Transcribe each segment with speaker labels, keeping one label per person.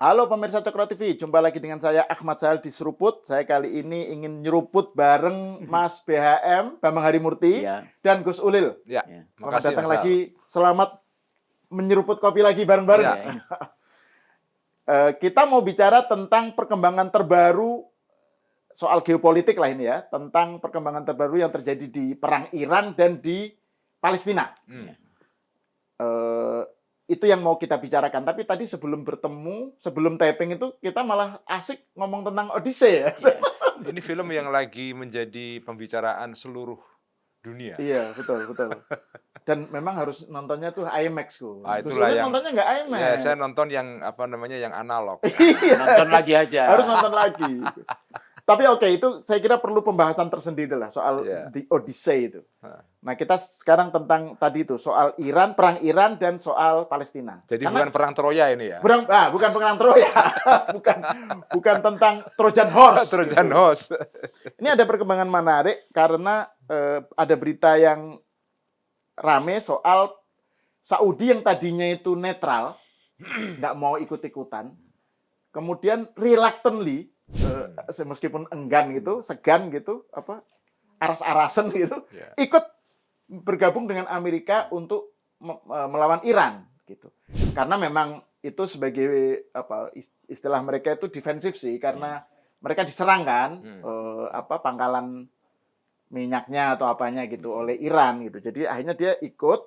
Speaker 1: Halo pemirsa Cokro TV, jumpa lagi dengan saya Ahmad Sahal di Seruput. Saya kali ini ingin nyeruput bareng Mas BHM, Bambang Harimurti,
Speaker 2: Ya.
Speaker 1: dan Gus Ulil.
Speaker 3: Ya,
Speaker 1: Selamat
Speaker 3: makasih,
Speaker 1: datang
Speaker 3: Mas Al.
Speaker 1: lagi, selamat menyeruput kopi lagi bareng-bareng.
Speaker 3: Ya.
Speaker 1: Kita mau bicara tentang perkembangan terbaru soal geopolitik lah ini ya, tentang perkembangan terbaru yang terjadi di perang Iran dan di Palestina. Itu yang mau kita bicarakan. Tapi tadi sebelum bertemu, sebelum taping itu kita malah asik ngomong tentang Odyssey ya.
Speaker 3: Ini film yang lagi menjadi pembicaraan seluruh dunia.
Speaker 1: Iya, betul. Dan memang harus nontonnya tuh IMAX kok. Gus
Speaker 3: Itulah
Speaker 1: Ulil
Speaker 3: yang
Speaker 1: nontonnya nggak IMAX.
Speaker 3: Ya, saya nonton yang yang analog.
Speaker 2: Nonton lagi aja.
Speaker 1: Harus nonton lagi. Tapi oke, itu saya kira perlu pembahasan tersendiri lah soal The Odyssey itu. Nah, kita sekarang tentang tadi itu soal Iran, perang Iran dan soal Palestina.
Speaker 3: Jadi
Speaker 1: Karena
Speaker 3: bukan perang Troya ini ya.
Speaker 1: bukan perang Troya. bukan tentang Trojan Horse.
Speaker 3: Trojan
Speaker 1: gitu.
Speaker 3: Horse.
Speaker 1: Ini ada perkembangan menarik karena ada berita yang rame soal Saudi yang tadinya itu netral, nggak mau ikut-ikutan, kemudian reluctantly, meskipun enggan gitu, segan gitu, aras-arasan gitu, ikut bergabung dengan Amerika untuk melawan Iran gitu. Karena memang itu sebagai istilah mereka itu defensif sih, karena mereka diserang kan pangkalan minyaknya atau apanya gitu oleh Iran gitu. Jadi akhirnya dia ikut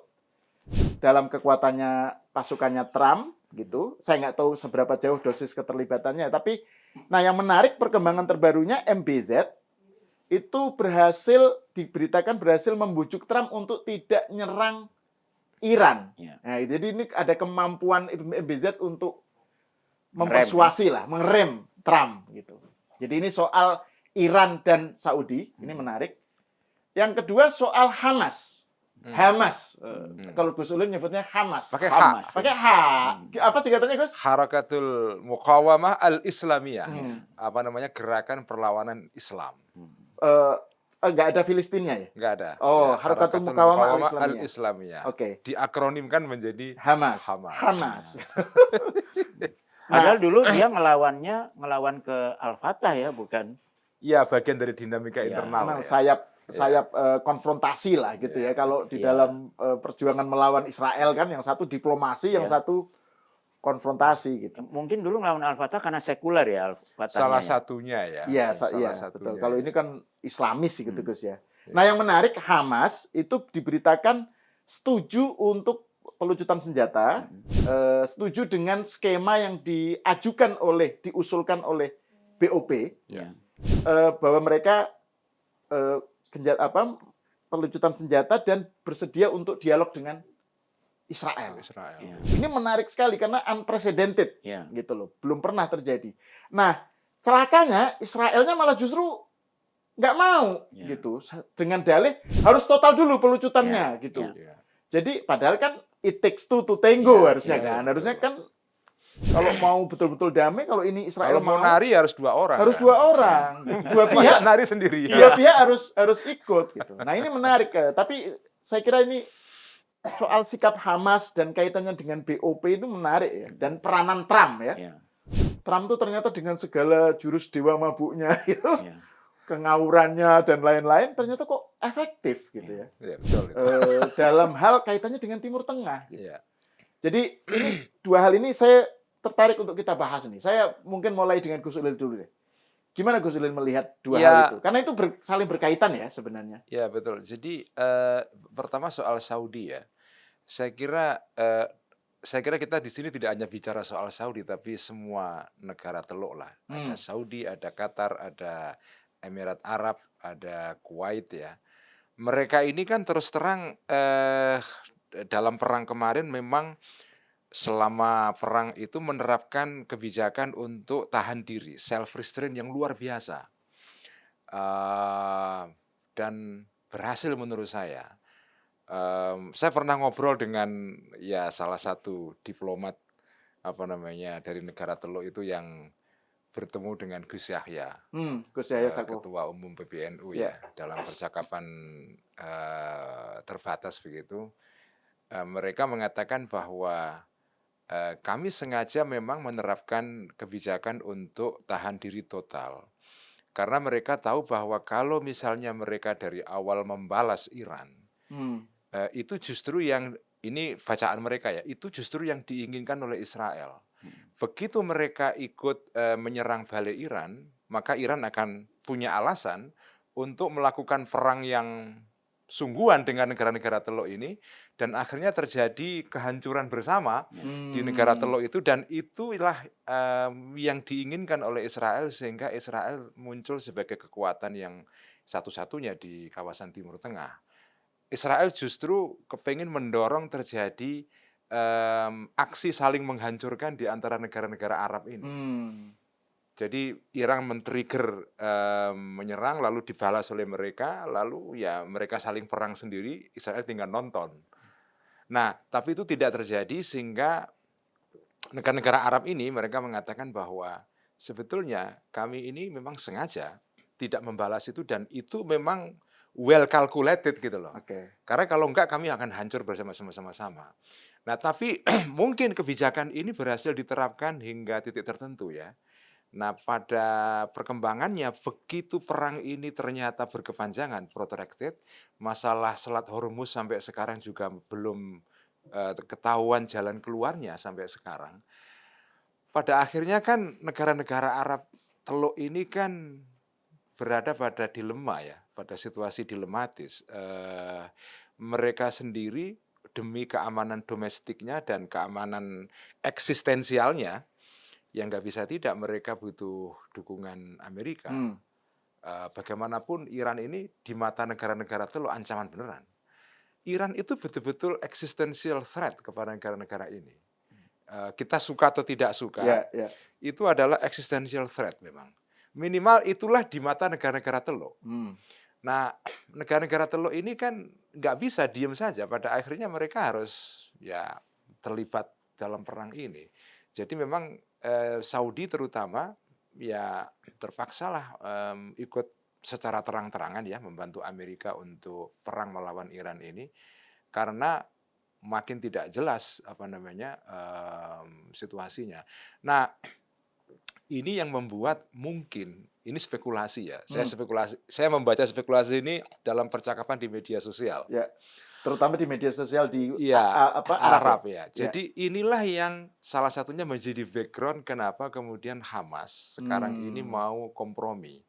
Speaker 1: dalam kekuatannya pasukannya Trump gitu. Saya nggak tahu seberapa jauh dosis keterlibatannya, tapi nah yang menarik perkembangan terbarunya MBZ itu diberitakan berhasil membujuk Trump untuk tidak nyerang Iran. Nah, jadi ini ada kemampuan MBZ untuk mempersuasi lah, mengerem Trump gitu. Jadi ini soal Iran dan Saudi, ini menarik. Yang kedua soal Hamas. Hamas. Kalau Gus Ulil nyebutnya Hamas.
Speaker 3: Pakai
Speaker 2: Hamas.
Speaker 3: H.
Speaker 1: Pakai H. Apa sih katanya, Gus?
Speaker 3: Harakatul Muqawamah al-Islamiyah. Gerakan perlawanan Islam.
Speaker 1: Nggak ada Filistinnya ya?
Speaker 3: Nggak ada.
Speaker 1: Oh,
Speaker 3: Ya,
Speaker 1: Harakatul Muqawamah
Speaker 3: al-Islamiyah.
Speaker 1: Oke.
Speaker 3: Diakronimkan menjadi
Speaker 1: Hamas.
Speaker 2: Padahal dulu dia ngelawan ke Al-Fatah ya, bukan?
Speaker 3: Iya, bagian dari dinamika internal. Ya.
Speaker 1: Sayap konfrontasi lah gitu ya. Kalau di dalam perjuangan melawan Israel kan yang satu diplomasi, yang satu konfrontasi gitu.
Speaker 2: Mungkin dulu ngelawan Al-Fatah karena sekuler ya Al-Fatah.
Speaker 3: Salah satunya ya.
Speaker 1: Iya, betul. Kalau ini kan Islamis gitu Gus ya. Nah, yang menarik Hamas itu diberitakan setuju untuk pelucutan senjata, setuju dengan skema yang diusulkan oleh BOP, bahwa mereka pelucutan senjata dan bersedia untuk dialog dengan Israel. Ini menarik sekali karena unprecedented, gitu loh, belum pernah terjadi. Nah, celakanya Israelnya malah justru nggak mau, gitu, dengan dalih harus total dulu pelucutannya, gitu. Jadi padahal kan it takes two to tango harusnya kan. Kalau mau betul-betul damai, kalau ini Israel
Speaker 3: mau nari harus dua orang.
Speaker 1: Harus dua orang. Dua pihak
Speaker 3: nari sendiri.
Speaker 1: Dua pihak harus ikut gitu. Nah, ini menarik. Tapi saya kira ini soal sikap Hamas dan kaitannya dengan BOP itu menarik ya. Dan peranan Trump ya. Trump tuh ternyata dengan segala jurus dewa mabuknya itu, kengawurannya dan lain-lain ternyata kok efektif gitu ya.
Speaker 3: Betul.
Speaker 1: Dalam hal kaitannya dengan Timur Tengah. Gitu. Jadi ini dua hal ini saya tertarik untuk kita bahas nih. Saya mungkin mulai dengan Gus Ulil dulu deh. Gimana Gus Ulil melihat dua hal itu? Karena itu saling berkaitan ya sebenarnya.
Speaker 3: Ya, betul. Jadi pertama soal Saudi ya. Saya kira kita di sini tidak hanya bicara soal Saudi, tapi semua negara teluk lah. Ada Saudi, ada Qatar, ada Emirat Arab, ada Kuwait ya. Mereka ini kan terus terang dalam perang kemarin memang selama perang itu menerapkan kebijakan untuk tahan diri, self restraint yang luar biasa, dan berhasil menurut saya. Saya pernah ngobrol dengan salah satu diplomat dari negara teluk itu yang bertemu dengan Gus Yahya, Ketua Umum PBNU dalam percakapan terbatas begitu. Mereka mengatakan bahwa kami sengaja memang menerapkan kebijakan untuk tahan diri total. Karena mereka tahu bahwa kalau misalnya mereka dari awal membalas Iran,
Speaker 1: Hmm.
Speaker 3: itu justru yang ini bacaan mereka ya, itu justru yang diinginkan oleh Israel. Begitu mereka ikut menyerang balik Iran, maka Iran akan punya alasan untuk melakukan perang yang sungguhan dengan negara-negara Teluk ini, dan akhirnya terjadi kehancuran bersama di negara Teluk itu, dan itulah yang diinginkan oleh Israel, sehingga Israel muncul sebagai kekuatan yang satu-satunya di kawasan Timur Tengah. Israel justru kepingin mendorong terjadi aksi saling menghancurkan di antara negara-negara Arab ini. Jadi Iran men-trigger menyerang, lalu dibalas oleh mereka, lalu ya mereka saling perang sendiri, Israel tinggal nonton. Nah, tapi itu tidak terjadi, sehingga negara-negara Arab ini mereka mengatakan bahwa sebetulnya kami ini memang sengaja tidak membalas itu, dan itu memang well calculated gitu loh.
Speaker 1: Oke.
Speaker 3: Karena kalau enggak kami akan hancur bersama-sama. Nah, tapi mungkin kebijakan ini berhasil diterapkan hingga titik tertentu ya. Nah, pada perkembangannya begitu perang ini ternyata berkepanjangan, protracted, masalah Selat Hormuz sampai sekarang juga belum ketahuan jalan keluarnya sampai sekarang. Pada akhirnya kan negara-negara Arab Teluk ini kan berada pada dilema ya, pada situasi dilematis. Mereka sendiri demi keamanan domestiknya dan keamanan eksistensialnya, yang nggak bisa tidak mereka butuh dukungan Amerika. Bagaimanapun Iran ini di mata negara-negara Teluk ancaman beneran. Iran itu betul-betul existential threat kepada negara-negara ini. Kita suka atau tidak suka, itu adalah existential threat memang. Minimal itulah di mata negara-negara Teluk. Nah, negara-negara Teluk ini kan nggak bisa diem saja. Pada akhirnya mereka harus ya terlibat dalam perang ini. Jadi memang Saudi terutama ya terpaksalah ikut secara terang-terangan ya membantu Amerika untuk perang melawan Iran ini, karena makin tidak jelas situasinya. Nah, ini yang membuat mungkin ini spekulasi ya. Saya membaca spekulasi ini dalam percakapan di media sosial.
Speaker 1: Ya, terutama di media sosial di
Speaker 3: Arab ya. Jadi inilah yang salah satunya menjadi background kenapa kemudian Hamas sekarang ini mau kompromi.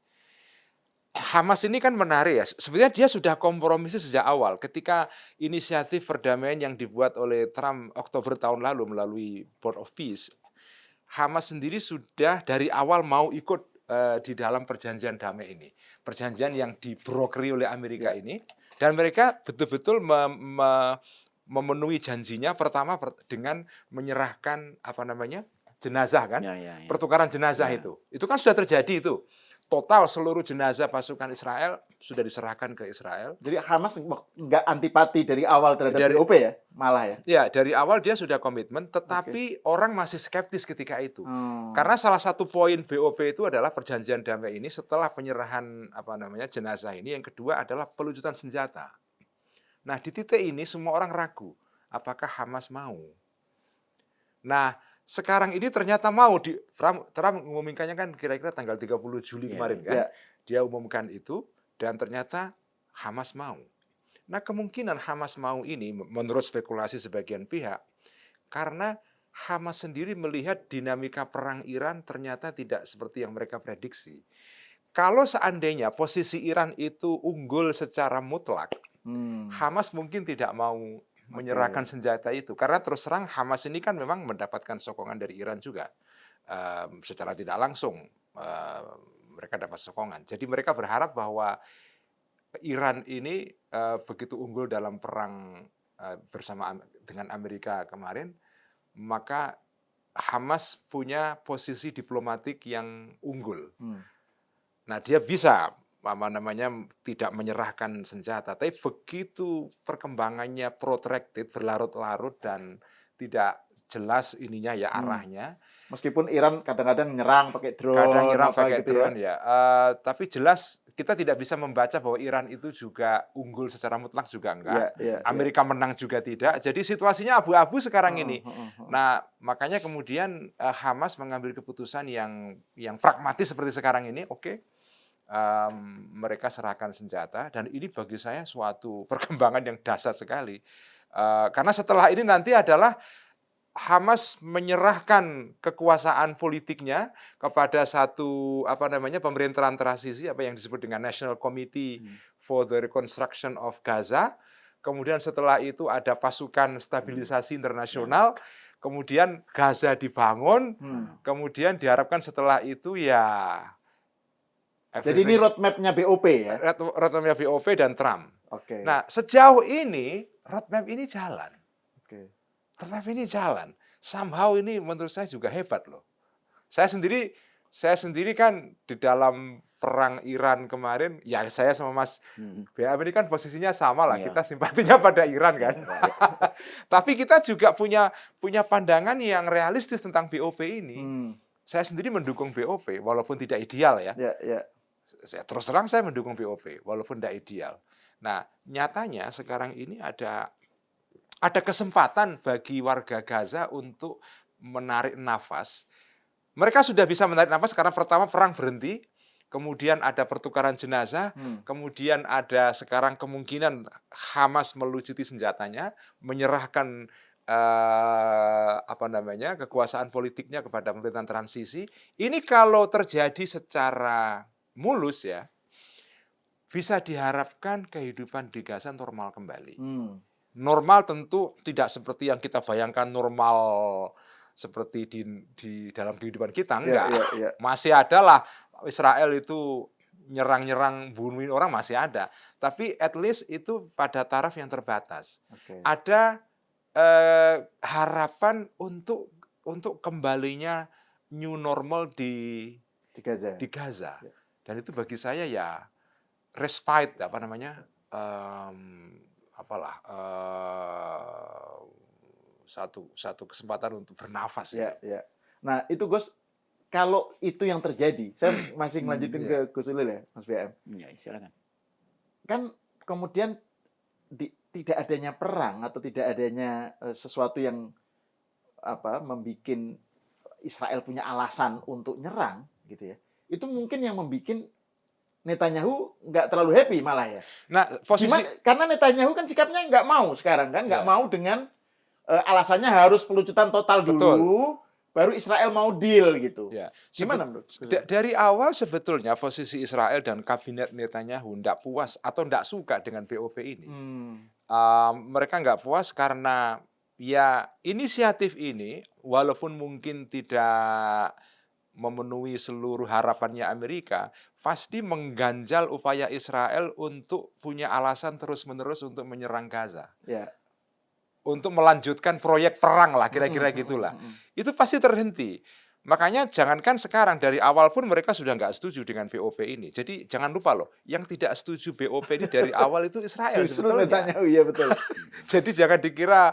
Speaker 3: Hamas ini kan menarik ya. Sebenarnya dia sudah kompromi sejak awal ketika inisiatif perdamaian yang dibuat oleh Trump Oktober tahun lalu melalui Board of Peace. Hamas sendiri sudah dari awal mau ikut di dalam perjanjian damai ini, perjanjian yang dibrokeri oleh Amerika ini, dan mereka betul-betul memenuhi janjinya. Pertama dengan menyerahkan jenazah kan, pertukaran jenazah itu kan sudah terjadi itu. Total seluruh jenazah pasukan Israel sudah diserahkan ke Israel.
Speaker 1: Jadi Hamas nggak antipati dari awal terhadap BOP ya, malah ya?
Speaker 3: Ya, dari awal dia sudah komitmen, tetapi orang masih skeptis ketika itu. Karena salah satu poin BOP itu adalah perjanjian damai ini setelah penyerahan jenazah ini, yang kedua adalah pelucutan senjata. Nah, di titik ini semua orang ragu, apakah Hamas mau? Nah, sekarang ini ternyata mau. Trump mengumumkannya kan kira-kira tanggal 30 Juli kemarin kan. Dia umumkan itu, dan ternyata Hamas mau. Nah, kemungkinan Hamas mau ini menurut spekulasi sebagian pihak, karena Hamas sendiri melihat dinamika perang Iran ternyata tidak seperti yang mereka prediksi. Kalau seandainya posisi Iran itu unggul secara mutlak, Hamas mungkin tidak mau menyerahkan senjata itu, karena terus terang Hamas ini kan memang mendapatkan sokongan dari Iran juga, secara tidak langsung mereka dapat sokongan. Jadi mereka berharap bahwa Iran ini begitu unggul dalam perang bersama dengan Amerika kemarin, maka Hamas punya posisi diplomatik yang unggul. Nah, dia bisa tidak menyerahkan senjata, tapi begitu perkembangannya protracted, berlarut-larut dan tidak jelas ininya ya arahnya.
Speaker 1: Meskipun Iran kadang-kadang nyerang pakai drone,
Speaker 3: kadang nyerang pakai drone ya, tapi jelas kita tidak bisa membaca bahwa Iran itu juga unggul secara mutlak juga enggak.
Speaker 1: Ya,
Speaker 3: Amerika menang juga tidak. Jadi situasinya abu-abu sekarang ini.
Speaker 1: Heeh.
Speaker 3: Nah, makanya kemudian Hamas mengambil keputusan yang pragmatis seperti sekarang ini. Oke, mereka serahkan senjata, dan ini bagi saya suatu perkembangan yang dahsyat sekali. Karena setelah ini nanti adalah Hamas menyerahkan kekuasaan politiknya kepada satu pemerintahan transisi, apa yang disebut dengan National Committee for the Reconstruction of Gaza. Kemudian setelah itu ada pasukan stabilisasi internasional. Kemudian Gaza dibangun. Kemudian diharapkan setelah itu ya.
Speaker 1: Jadi ini roadmap-nya BOP ya?
Speaker 3: Roadmap-nya BOP dan Trump.
Speaker 1: Oke.
Speaker 3: Nah, sejauh ini roadmap ini jalan.
Speaker 1: Oke.
Speaker 3: Roadmap ini jalan. Somehow ini menurut saya juga hebat loh. Saya sendiri kan di dalam perang Iran kemarin, ya saya sama Mas BM ini kan posisinya sama lah.
Speaker 2: Iya.
Speaker 3: Kita simpatinya pada Iran kan. Tapi kita juga punya pandangan yang realistis tentang BOP ini. Saya sendiri mendukung BOP walaupun tidak ideal ya.
Speaker 1: Ya.
Speaker 3: Terus terang saya mendukung BOP walaupun tidak ideal. Nah, nyatanya sekarang ini ada kesempatan bagi warga Gaza untuk menarik nafas. Mereka sudah bisa menarik nafas karena pertama perang berhenti, kemudian ada pertukaran jenazah, kemudian ada sekarang kemungkinan Hamas melucuti senjatanya, menyerahkan kekuasaan politiknya kepada pemerintahan transisi. Ini kalau terjadi secara mulus ya, bisa diharapkan kehidupan di Gaza normal kembali. Normal tentu tidak seperti yang kita bayangkan normal seperti di dalam kehidupan kita, enggak.
Speaker 1: Ya.
Speaker 3: Masih ada lah Israel itu nyerang-nyerang, bunuhin orang masih ada. Tapi at least itu pada taraf yang terbatas.
Speaker 1: Oke.
Speaker 3: Ada harapan untuk kembalinya new normal di Gaza.
Speaker 1: Ya.
Speaker 3: Dan itu bagi saya ya respite satu kesempatan untuk bernafas
Speaker 1: Ya.
Speaker 3: gitu.
Speaker 1: Nah, itu Gus, kalau itu yang terjadi, saya masih melanjutin ke Gus Ulil ya, Mas BM.
Speaker 2: Ya, silakan.
Speaker 1: Kan kemudian tidak adanya perang atau tidak adanya sesuatu yang membuat Israel punya alasan untuk nyerang gitu ya. Itu mungkin yang membuat Netanyahu nggak terlalu happy malah ya.
Speaker 3: Nah,
Speaker 1: karena Netanyahu kan sikapnya nggak mau sekarang kan, nggak mau dengan alasannya harus pelucutan total dulu, baru Israel mau deal gitu.
Speaker 3: Ya.
Speaker 1: Gimana menurut?
Speaker 3: Dari awal sebetulnya posisi Israel dan kabinet Netanyahu tidak puas atau tidak suka dengan BOP ini. Mereka nggak puas karena ya inisiatif ini walaupun mungkin tidak memenuhi seluruh harapannya Amerika, pasti mengganjal upaya Israel untuk punya alasan terus-menerus untuk menyerang Gaza.
Speaker 1: Ya.
Speaker 3: Untuk melanjutkan proyek perang lah, kira-kira gitulah. Itu pasti terhenti. Makanya jangankan sekarang, dari awal pun mereka sudah nggak setuju dengan BOP ini. Jadi jangan lupa loh, yang tidak setuju BOP ini dari awal itu Israel
Speaker 1: Justru
Speaker 3: sebetulnya.
Speaker 1: Netanyahu, iya betul.
Speaker 3: Jadi jangan dikira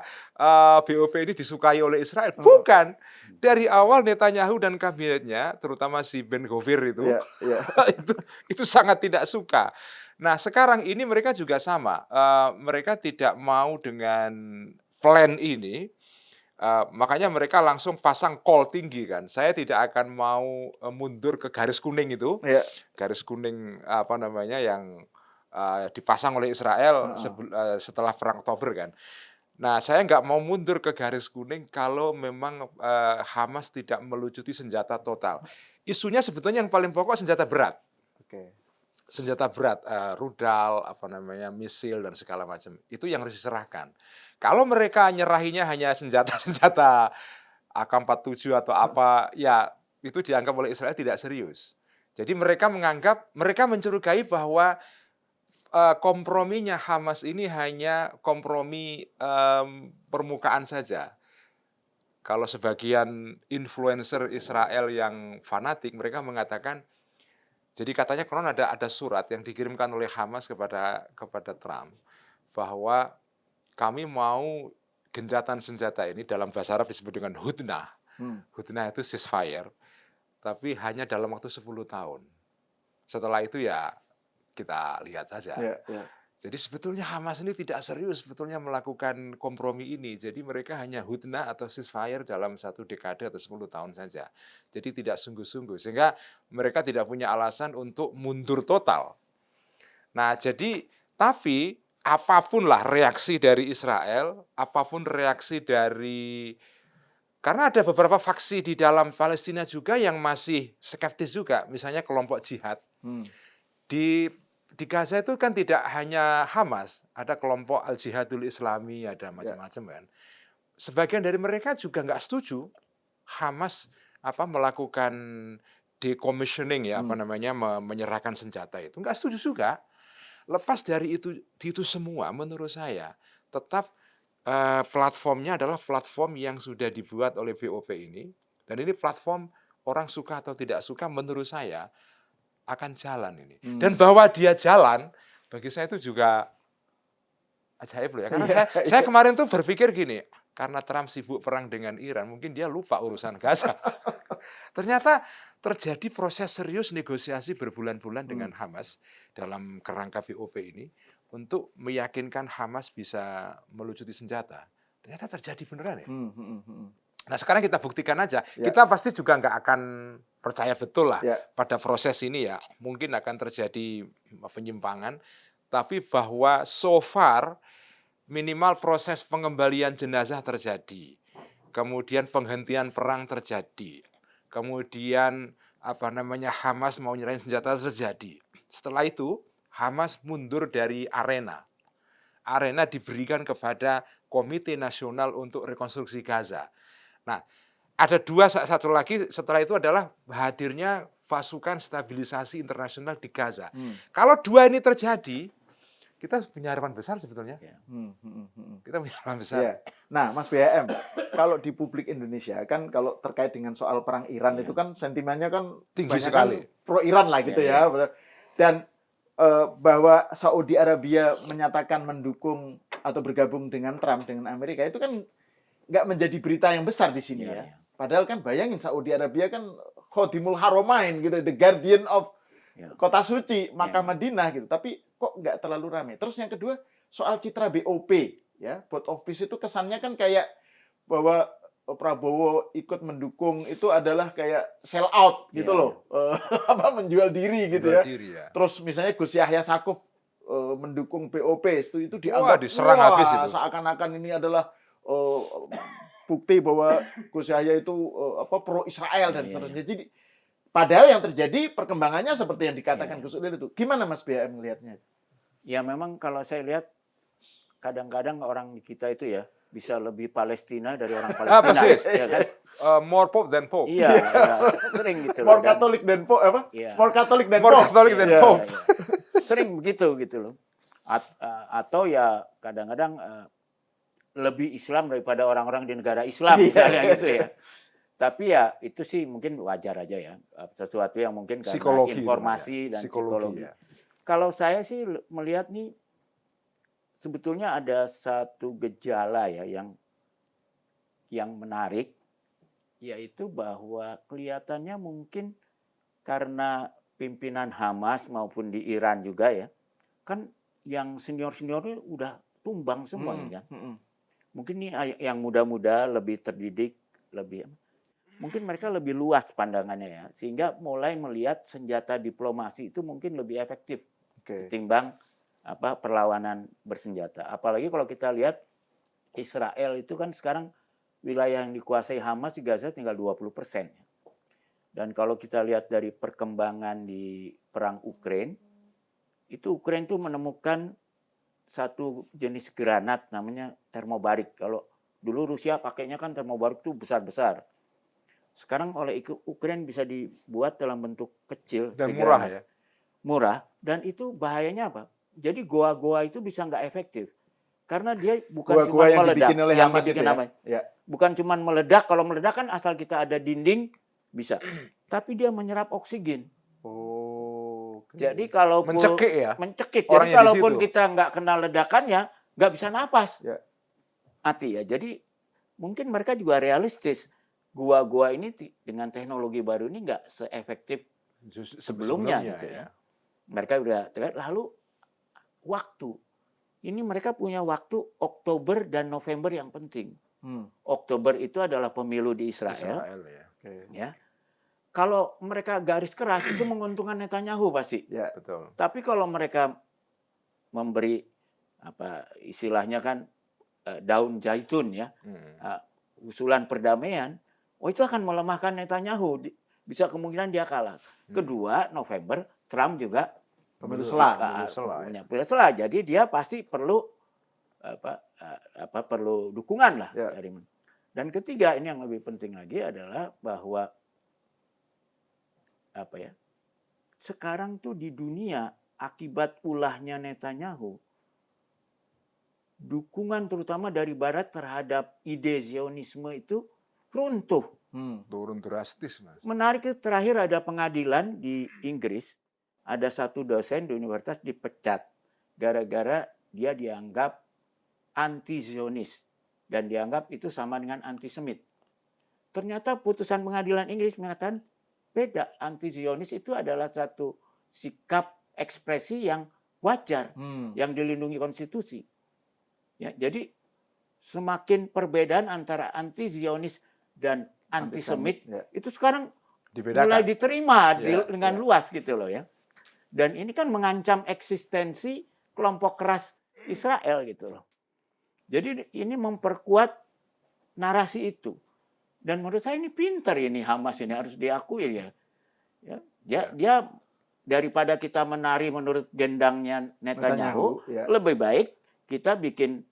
Speaker 3: BOP ini disukai oleh Israel. Bukan. Dari awal Netanyahu dan kabinetnya, terutama si Ben Gvir itu, itu sangat tidak suka. Nah sekarang ini mereka juga sama. Mereka tidak mau dengan plan ini. Makanya mereka langsung pasang call tinggi kan. Saya tidak akan mau mundur ke garis kuning itu. Garis kuning yang dipasang oleh Israel setelah perang Oktober kan. Nah, saya nggak mau mundur ke garis kuning kalau memang Hamas tidak melucuti senjata total. Isunya sebetulnya yang paling pokok senjata berat. Senjata berat, rudal, misil dan segala macam. Itu yang harus diserahkan. Kalau mereka nyerahinya hanya senjata AK-47 atau apa, ya itu dianggap oleh Israel tidak serius. Jadi mereka mencurigai bahwa komprominya Hamas ini hanya kompromi permukaan saja. Kalau sebagian influencer Israel yang fanatik, mereka mengatakan, jadi katanya konon ada surat yang dikirimkan oleh Hamas kepada Trump bahwa kami mau gencatan senjata ini dalam bahasa Arab disebut dengan hudnah. Hudnah itu ceasefire, tapi hanya dalam waktu 10 tahun. Setelah itu ya kita lihat saja.
Speaker 1: Ya, ya.
Speaker 3: Jadi sebetulnya Hamas ini tidak serius sebetulnya melakukan kompromi ini. Jadi mereka hanya hudna atau ceasefire dalam 1 dekade atau 10 tahun saja. Jadi tidak sungguh-sungguh. Sehingga mereka tidak punya alasan untuk mundur total. Nah, tapi apapun lah reaksi dari Israel, apapun reaksi dari... Karena ada beberapa faksi di dalam Palestina juga yang masih skeptis juga. Misalnya kelompok jihad. Di Gaza itu kan tidak hanya Hamas, ada kelompok Al-Jihadul Islami, ada macam-macam kan. Sebagian dari mereka juga nggak setuju Hamas melakukan decommissioning menyerahkan senjata itu. Nggak setuju juga. Lepas dari itu semua, menurut saya tetap platformnya adalah platform yang sudah dibuat oleh BOP ini, dan ini platform orang suka atau tidak suka menurut saya akan jalan ini. Dan bahwa dia jalan, bagi saya itu juga ajaib loh ya. Karena saya kemarin tuh berpikir gini, karena Trump sibuk perang dengan Iran, mungkin dia lupa urusan Gaza. Ternyata terjadi proses serius negosiasi berbulan-bulan dengan Hamas dalam kerangka BOP ini untuk meyakinkan Hamas bisa melucuti senjata. Ternyata terjadi beneran ya. Nah sekarang kita buktikan aja, kita pasti juga nggak akan percaya betul lah pada proses ini ya. Mungkin akan terjadi penyimpangan, tapi bahwa so far minimal proses pengembalian jenazah terjadi. Kemudian penghentian perang terjadi. Kemudian Hamas mau nyerahin senjata terjadi. Setelah itu Hamas mundur dari arena. Arena diberikan kepada Komite Nasional untuk Rekonstruksi Gaza. Nah, ada satu lagi setelah itu adalah hadirnya pasukan stabilisasi internasional di Gaza. Kalau dua ini terjadi, kita punya harapan besar sebetulnya. Kita punya harapan besar.
Speaker 1: Nah, Mas BHM, kalau di publik Indonesia kan kalau terkait dengan soal perang Iran itu kan sentimennya kan
Speaker 3: tinggi sekali.
Speaker 1: Pro Iran lah gitu ya. Dan bahwa Saudi Arabia menyatakan mendukung atau bergabung dengan Trump dengan Amerika itu kan nggak menjadi berita yang besar di sini ya. Padahal kan bayangin Saudi Arabia kan Khodimul Haramain gitu, the guardian of kota suci, Makkah Madinah gitu. Tapi kok nggak terlalu ramai. Terus yang kedua soal citra BOP ya, Board of Peace itu kesannya kan kayak bahwa Prabowo ikut mendukung itu adalah kayak sell out gitu loh. Menjual diri gitu ya. Terus misalnya Gus Yahya Stakuf mendukung BOP itu dianggap
Speaker 3: diserang habis itu.
Speaker 1: Seakan-akan ini adalah bukti bahwa Gus Yahya itu pro Israel dan seterusnya. Jadi padahal yang terjadi perkembangannya seperti yang dikatakan Gus Udin itu. Gimana Mas BHM melihatnya?
Speaker 2: Ya memang kalau saya lihat kadang-kadang orang kita itu ya bisa lebih Palestina dari orang Palestina. Ya kan?
Speaker 3: More Pope than Pope.
Speaker 2: Iya, sering gitu.
Speaker 1: More Catholic than Pope apa? More Catholic than
Speaker 3: More
Speaker 1: Pope.
Speaker 3: Catholic than Pope.
Speaker 2: Sering begitu gitu loh. Atau ya kadang-kadang lebih Islam daripada orang-orang di negara Islam misalnya gitu ya. Tapi ya itu sih mungkin wajar aja ya. Sesuatu yang mungkin karena
Speaker 3: psikologi,
Speaker 2: informasi dan psikologi.
Speaker 3: Ya.
Speaker 2: Kalau saya sih melihat nih sebetulnya ada satu gejala ya yang menarik, yaitu bahwa kelihatannya mungkin karena pimpinan Hamas maupun di Iran juga ya, kan yang senior-seniornya udah tumbang semua kan. Mungkin nih yang muda-muda lebih terdidik, mungkin mereka lebih luas pandangannya ya, sehingga mulai melihat senjata diplomasi itu mungkin lebih efektif ketimbang perlawanan bersenjata. Apalagi kalau kita lihat Israel itu kan sekarang wilayah yang dikuasai Hamas di Gaza tinggal 20%. Dan kalau kita lihat dari perkembangan di perang Ukraina, itu Ukraina itu menemukan satu jenis granat namanya termobarik. Kalau dulu Rusia pakainya kan termobarik itu besar-besar. Sekarang oleh Ukraina bisa dibuat dalam bentuk kecil
Speaker 3: dan murah ya.
Speaker 2: Murah, dan itu bahayanya apa? Jadi goa-goa itu bisa nggak efektif. Karena dia bukan cuma meledak. Bukan cuma meledak, kalau meledak kan asal kita ada dinding, bisa. Tapi dia menyerap oksigen. Jadi kalau
Speaker 3: mencekik ya?
Speaker 2: Mencekik. Jadi kalaupun kita nggak kena ledakannya, nggak bisa napas. Mati ya. Jadi mungkin mereka juga realistis. Gua-gua ini dengan teknologi baru ini nggak seefektif sebelumnya gitu ya. Mereka udah lalu waktu. Ini mereka punya waktu Oktober dan November yang penting. Oktober itu adalah pemilu di Israel.
Speaker 3: ya.
Speaker 2: Ya. Kalau mereka garis keras itu menguntungkan Netanyahu pasti.
Speaker 1: Ya.
Speaker 3: Betul.
Speaker 2: Tapi kalau mereka memberi apa istilahnya kan daun zaitun ya, usulan perdamaian, itu akan melemahkan Netanyahu. Bisa kemungkinan dia kalah. Kedua, November Trump juga
Speaker 1: Pemilu selah.
Speaker 2: punya selah. Jadi dia pasti perlu perlu dukungan lah
Speaker 1: Ya.
Speaker 2: dari. Dan ketiga, ini yang lebih penting lagi adalah bahwa sekarang tuh di dunia akibat ulahnya Netanyahu, dukungan terutama dari Barat terhadap ide Zionisme itu runtuh.
Speaker 3: Turun drastis, Mas.
Speaker 2: Menarik itu terakhir ada pengadilan di Inggris, ada satu dosen di universitas dipecat gara-gara dia dianggap anti-Zionis dan dianggap itu sama dengan antisemit. Ternyata putusan pengadilan Inggris mengatakan beda, anti-Zionis itu adalah satu sikap ekspresi yang wajar, yang dilindungi konstitusi. Ya, jadi semakin perbedaan antara anti-Zionis dan antisemit itu sekarang
Speaker 3: Dibedakan.
Speaker 2: mulai diterima dengan luas gitu loh ya. Dan ini kan mengancam eksistensi kelompok keras Israel gitu loh. Jadi ini memperkuat narasi itu. Dan menurut saya ini pintar ini Hamas ini harus diakui ya. Dia daripada kita menari menurut gendangnya Netanyahu, lebih baik kita bikin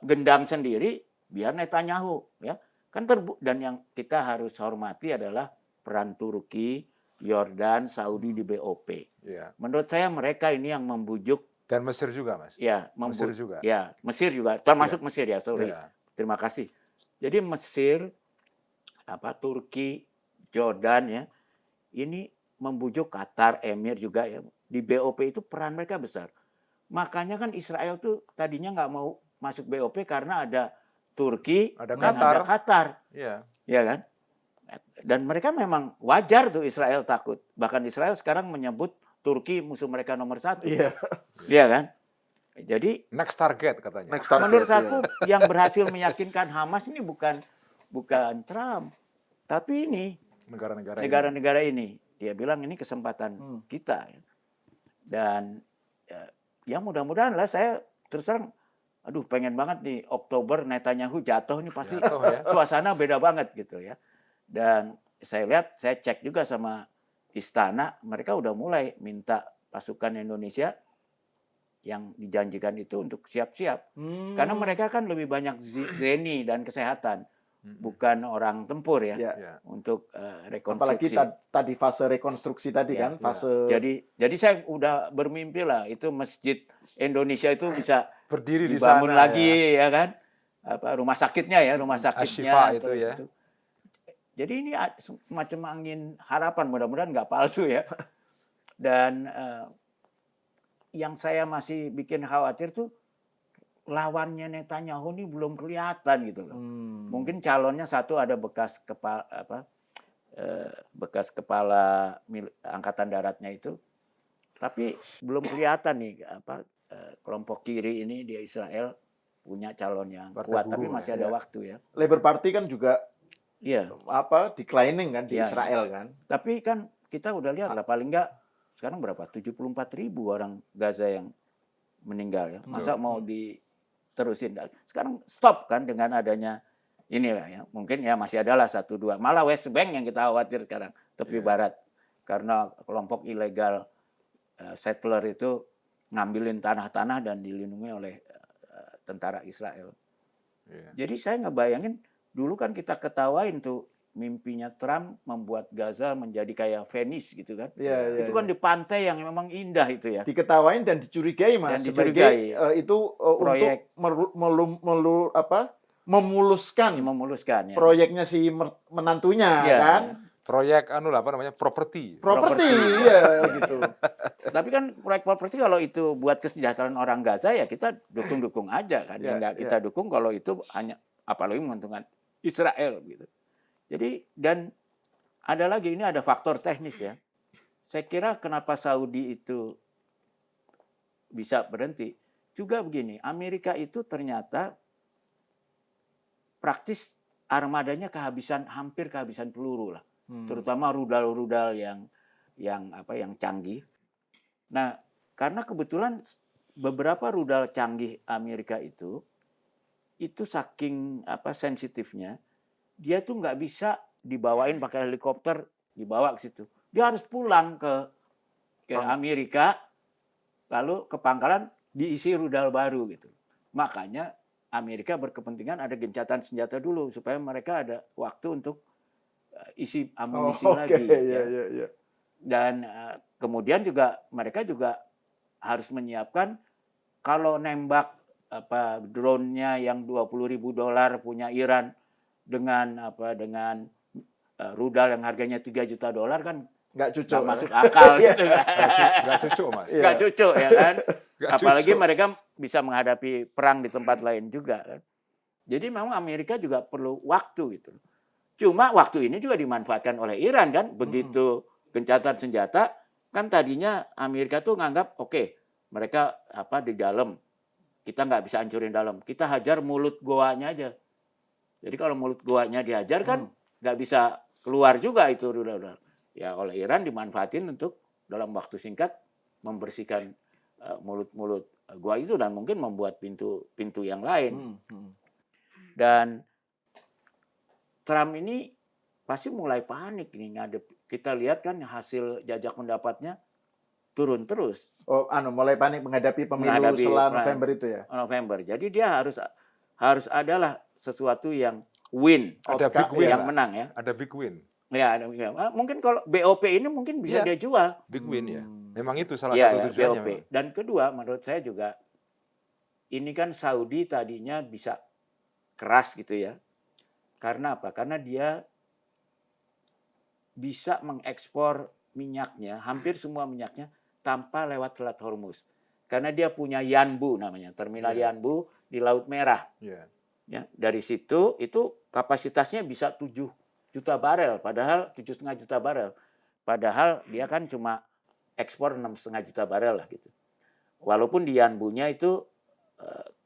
Speaker 2: gendang sendiri biar Netanyahu ya. Kan dan yang kita harus hormati adalah peran Turki, Yordan, Saudi di BOP.
Speaker 3: Ya.
Speaker 2: Menurut saya mereka ini yang membujuk.
Speaker 3: Dan Mesir juga, Mas.
Speaker 2: Ya,
Speaker 3: Mesir juga.
Speaker 2: Ya, Mesir juga. Termasuk Mesir ya, sorry.
Speaker 3: Ya.
Speaker 2: Terima kasih. Jadi Mesir, Turki, Jordan ya, ini membujuk Qatar, Emir juga ya. Di BOP itu peran mereka besar. Makanya kan Israel tuh tadinya nggak mau masuk BOP karena ada Turki dan ada Qatar.
Speaker 3: Iya.
Speaker 2: Ya kan? Dan mereka memang wajar tuh Israel takut. Bahkan Israel sekarang menyebut Turki musuh mereka nomor 1.
Speaker 1: Iya.
Speaker 2: Iya kan? Jadi
Speaker 3: next target katanya.
Speaker 2: Menurut aku yang berhasil meyakinkan Hamas ini bukan Trump, tapi ini negara-negara ini. Dia bilang ini kesempatan kita. Dan ya mudah-mudahan lah saya terus terang, pengen banget nih Oktober Netanyahu jatuh ini pasti suasana beda banget gitu ya. Dan saya cek juga sama Istana, mereka udah mulai minta pasukan Indonesia yang dijanjikan itu untuk siap-siap. Karena mereka kan lebih banyak zeni dan kesehatan, bukan orang tempur ya. Untuk rekonstruksi.
Speaker 1: Apalagi tadi fase rekonstruksi tadi kan, fase.
Speaker 2: Jadi saya udah bermimpi lah itu masjid Indonesia itu bisa
Speaker 3: berdiri
Speaker 2: dibangun
Speaker 3: di sana
Speaker 2: lagi ya kan. Rumah sakitnya
Speaker 3: Ashifa itu ya.
Speaker 2: Itu. Jadi ini semacam angin harapan, mudah-mudahan nggak palsu ya. Dan yang saya masih bikin khawatir tuh lawannya Netanyahu ini belum kelihatan gitu loh. Mungkin calonnya satu ada bekas kepala angkatan daratnya itu, tapi belum kelihatan nih kelompok kiri ini di Israel punya calon yang kuat, tapi masih ada waktu ya.
Speaker 1: Labour Party kan juga declining kan di Israel kan.
Speaker 2: Tapi kan kita udah lihat lah paling enggak sekarang berapa? 74.000 orang Gaza yang meninggal ya. Masa mau diterusin? Sekarang stop kan dengan adanya inilah ya. Mungkin ya masih adalah 1-2. Malah West Bank yang kita khawatir sekarang, tepi barat. Karena kelompok ilegal settler itu ngambilin tanah-tanah dan dilindungi oleh tentara Israel. Jadi saya ngebayangin dulu kan kita ketawain tuh mimpinya Trump membuat Gaza menjadi kayak Venice gitu kan. Itu kan di pantai yang memang indah itu ya.
Speaker 1: Diketawain dan dicurigai Mas.
Speaker 2: Dan dicurigai.
Speaker 1: Itu proyek untuk memuluskan
Speaker 2: ya.
Speaker 1: Proyeknya si menantunya kan.
Speaker 3: Proyek properti
Speaker 1: ya gitu.
Speaker 2: Tapi kan proyek properti kalau itu buat kesejahteraan orang Gaza ya kita dukung aja kan. Kita dukung kalau itu hanya apalagi menguntungkan Israel gitu. Jadi dan ada lagi ini ada faktor teknis ya. saya kira kenapa Saudi itu bisa berhenti juga begini. Amerika itu ternyata praktis armadanya hampir kehabisan peluru lah. Terutama rudal-rudal yang canggih. Nah, karena kebetulan beberapa rudal canggih Amerika itu saking sensitifnya, dia tuh nggak bisa dibawain pakai helikopter dibawa ke situ. Dia harus pulang ke Amerika, lalu ke pangkalan diisi rudal baru gitu. Makanya Amerika berkepentingan ada gencatan senjata dulu supaya mereka ada waktu untuk isi amunisi lagi.
Speaker 1: Iya.
Speaker 2: Dan kemudian juga mereka juga harus menyiapkan kalau nembak drone-nya yang $20.000 punya Iran dengan rudal yang harganya $3 juta kan
Speaker 1: Nggak cucuk.
Speaker 2: nggak masuk akal gitu kan.
Speaker 3: Nggak cucuk, Mas.
Speaker 2: Nggak cucuk ya kan.
Speaker 3: Nggak
Speaker 2: Apalagi
Speaker 3: cucuk.
Speaker 2: mereka bisa menghadapi perang di tempat lain juga kan. Jadi memang Amerika juga perlu waktu gitu. Cuma waktu ini juga dimanfaatkan oleh Iran kan. Begitu gencatan senjata, kan tadinya Amerika tuh nganggap oke, mereka di dalam, kita nggak bisa hancurin dalam. Kita hajar mulut goanya aja. Jadi kalau mulut goanya dihajar kan nggak bisa keluar juga itu rudal-rudal. Ya oleh Iran dimanfaatin untuk dalam waktu singkat membersihkan mulut-mulut gua itu dan mungkin membuat pintu yang lain. Dan Trump ini pasti mulai panik nih ngadep. Kita lihat kan hasil jajak pendapatnya turun terus.
Speaker 1: Mulai panik menghadapi pemilu setelah November itu ya.
Speaker 2: November. Jadi dia harus adalah sesuatu yang win,
Speaker 3: Ada big win
Speaker 2: yang
Speaker 3: lah.
Speaker 2: menang ya.
Speaker 3: Ada big win.
Speaker 2: Ya, mungkin kalau BOP ini mungkin bisa dia jual.
Speaker 3: Big win ya. Memang itu salah
Speaker 2: Ya,
Speaker 3: satu tujuannya.
Speaker 2: BOP. Dan kedua, menurut saya juga ini kan Saudi tadinya bisa keras gitu ya. Karena apa? Karena dia bisa mengekspor minyaknya, hampir semua minyaknya tanpa lewat Selat Hormuz. Karena dia punya Yanbu namanya, terminal Yanbu di Laut Merah. Ya, dari situ itu kapasitasnya bisa 7 juta barel, padahal 7,5 juta barel. Padahal dia kan cuma ekspor 6,5 juta barel lah gitu. Walaupun di Yanbunya itu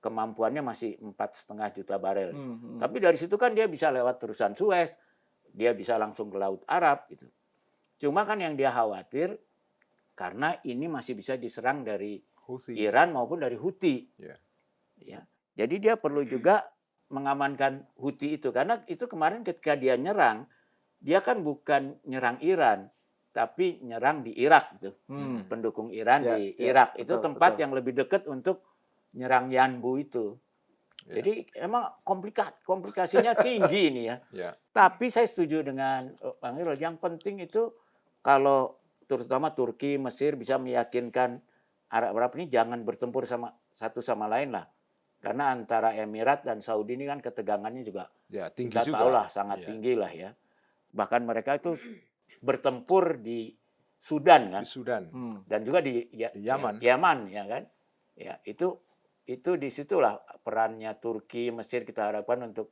Speaker 2: kemampuannya masih 4,5 juta barel. Tapi dari situ kan dia bisa lewat terusan Suez, dia bisa langsung ke Laut Arab gitu. Cuma kan yang dia khawatir karena ini masih bisa diserang dari Iran maupun dari Houthi. Ya. Jadi dia perlu juga mengamankan Houthi itu karena itu kemarin ketika dia nyerang, dia kan bukan nyerang Iran, tapi nyerang di Irak gitu. Pendukung Iran di Irak itu tempat yang lebih dekat untuk nyerang Yanbu itu. Jadi emang komplikasinya tinggi ini ya. Tapi saya setuju dengan Bang Irul, yang penting itu kalau terutama Turki, Mesir bisa meyakinkan Arab ini jangan bertempur satu sama lain lah. Karena antara Emirat dan Saudi ini kan ketegangannya juga
Speaker 3: tinggi
Speaker 2: kita
Speaker 3: juga.
Speaker 2: tahu lah sangat tinggi lah ya. Bahkan mereka itu bertempur di Sudan kan.
Speaker 3: Di Sudan.
Speaker 2: Dan juga di
Speaker 3: Yaman.
Speaker 2: Yaman ya kan. Ya, itu disitulah perannya Turki, Mesir kita harapkan untuk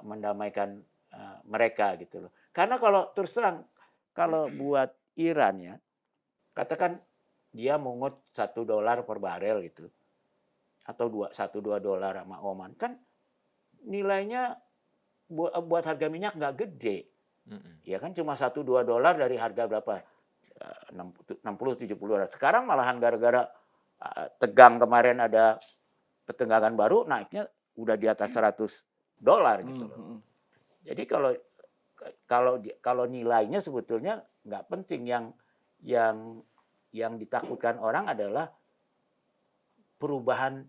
Speaker 2: mendamaikan mereka gitu loh. Karena kalau terus terang kalau buat Iran ya, katakan dia mungut $1 per barel gitu. Atau $1-2 sama Oman. Kan nilainya buat harga minyak nggak gede. Ya kan cuma $1-2 dari harga berapa? 60-70 dolar. Sekarang malahan gara-gara tegang kemarin ada ketegangan baru naiknya udah di atas $100 gitu loh. Jadi kalau nilainya sebetulnya nggak penting, yang ditakutkan orang adalah perubahan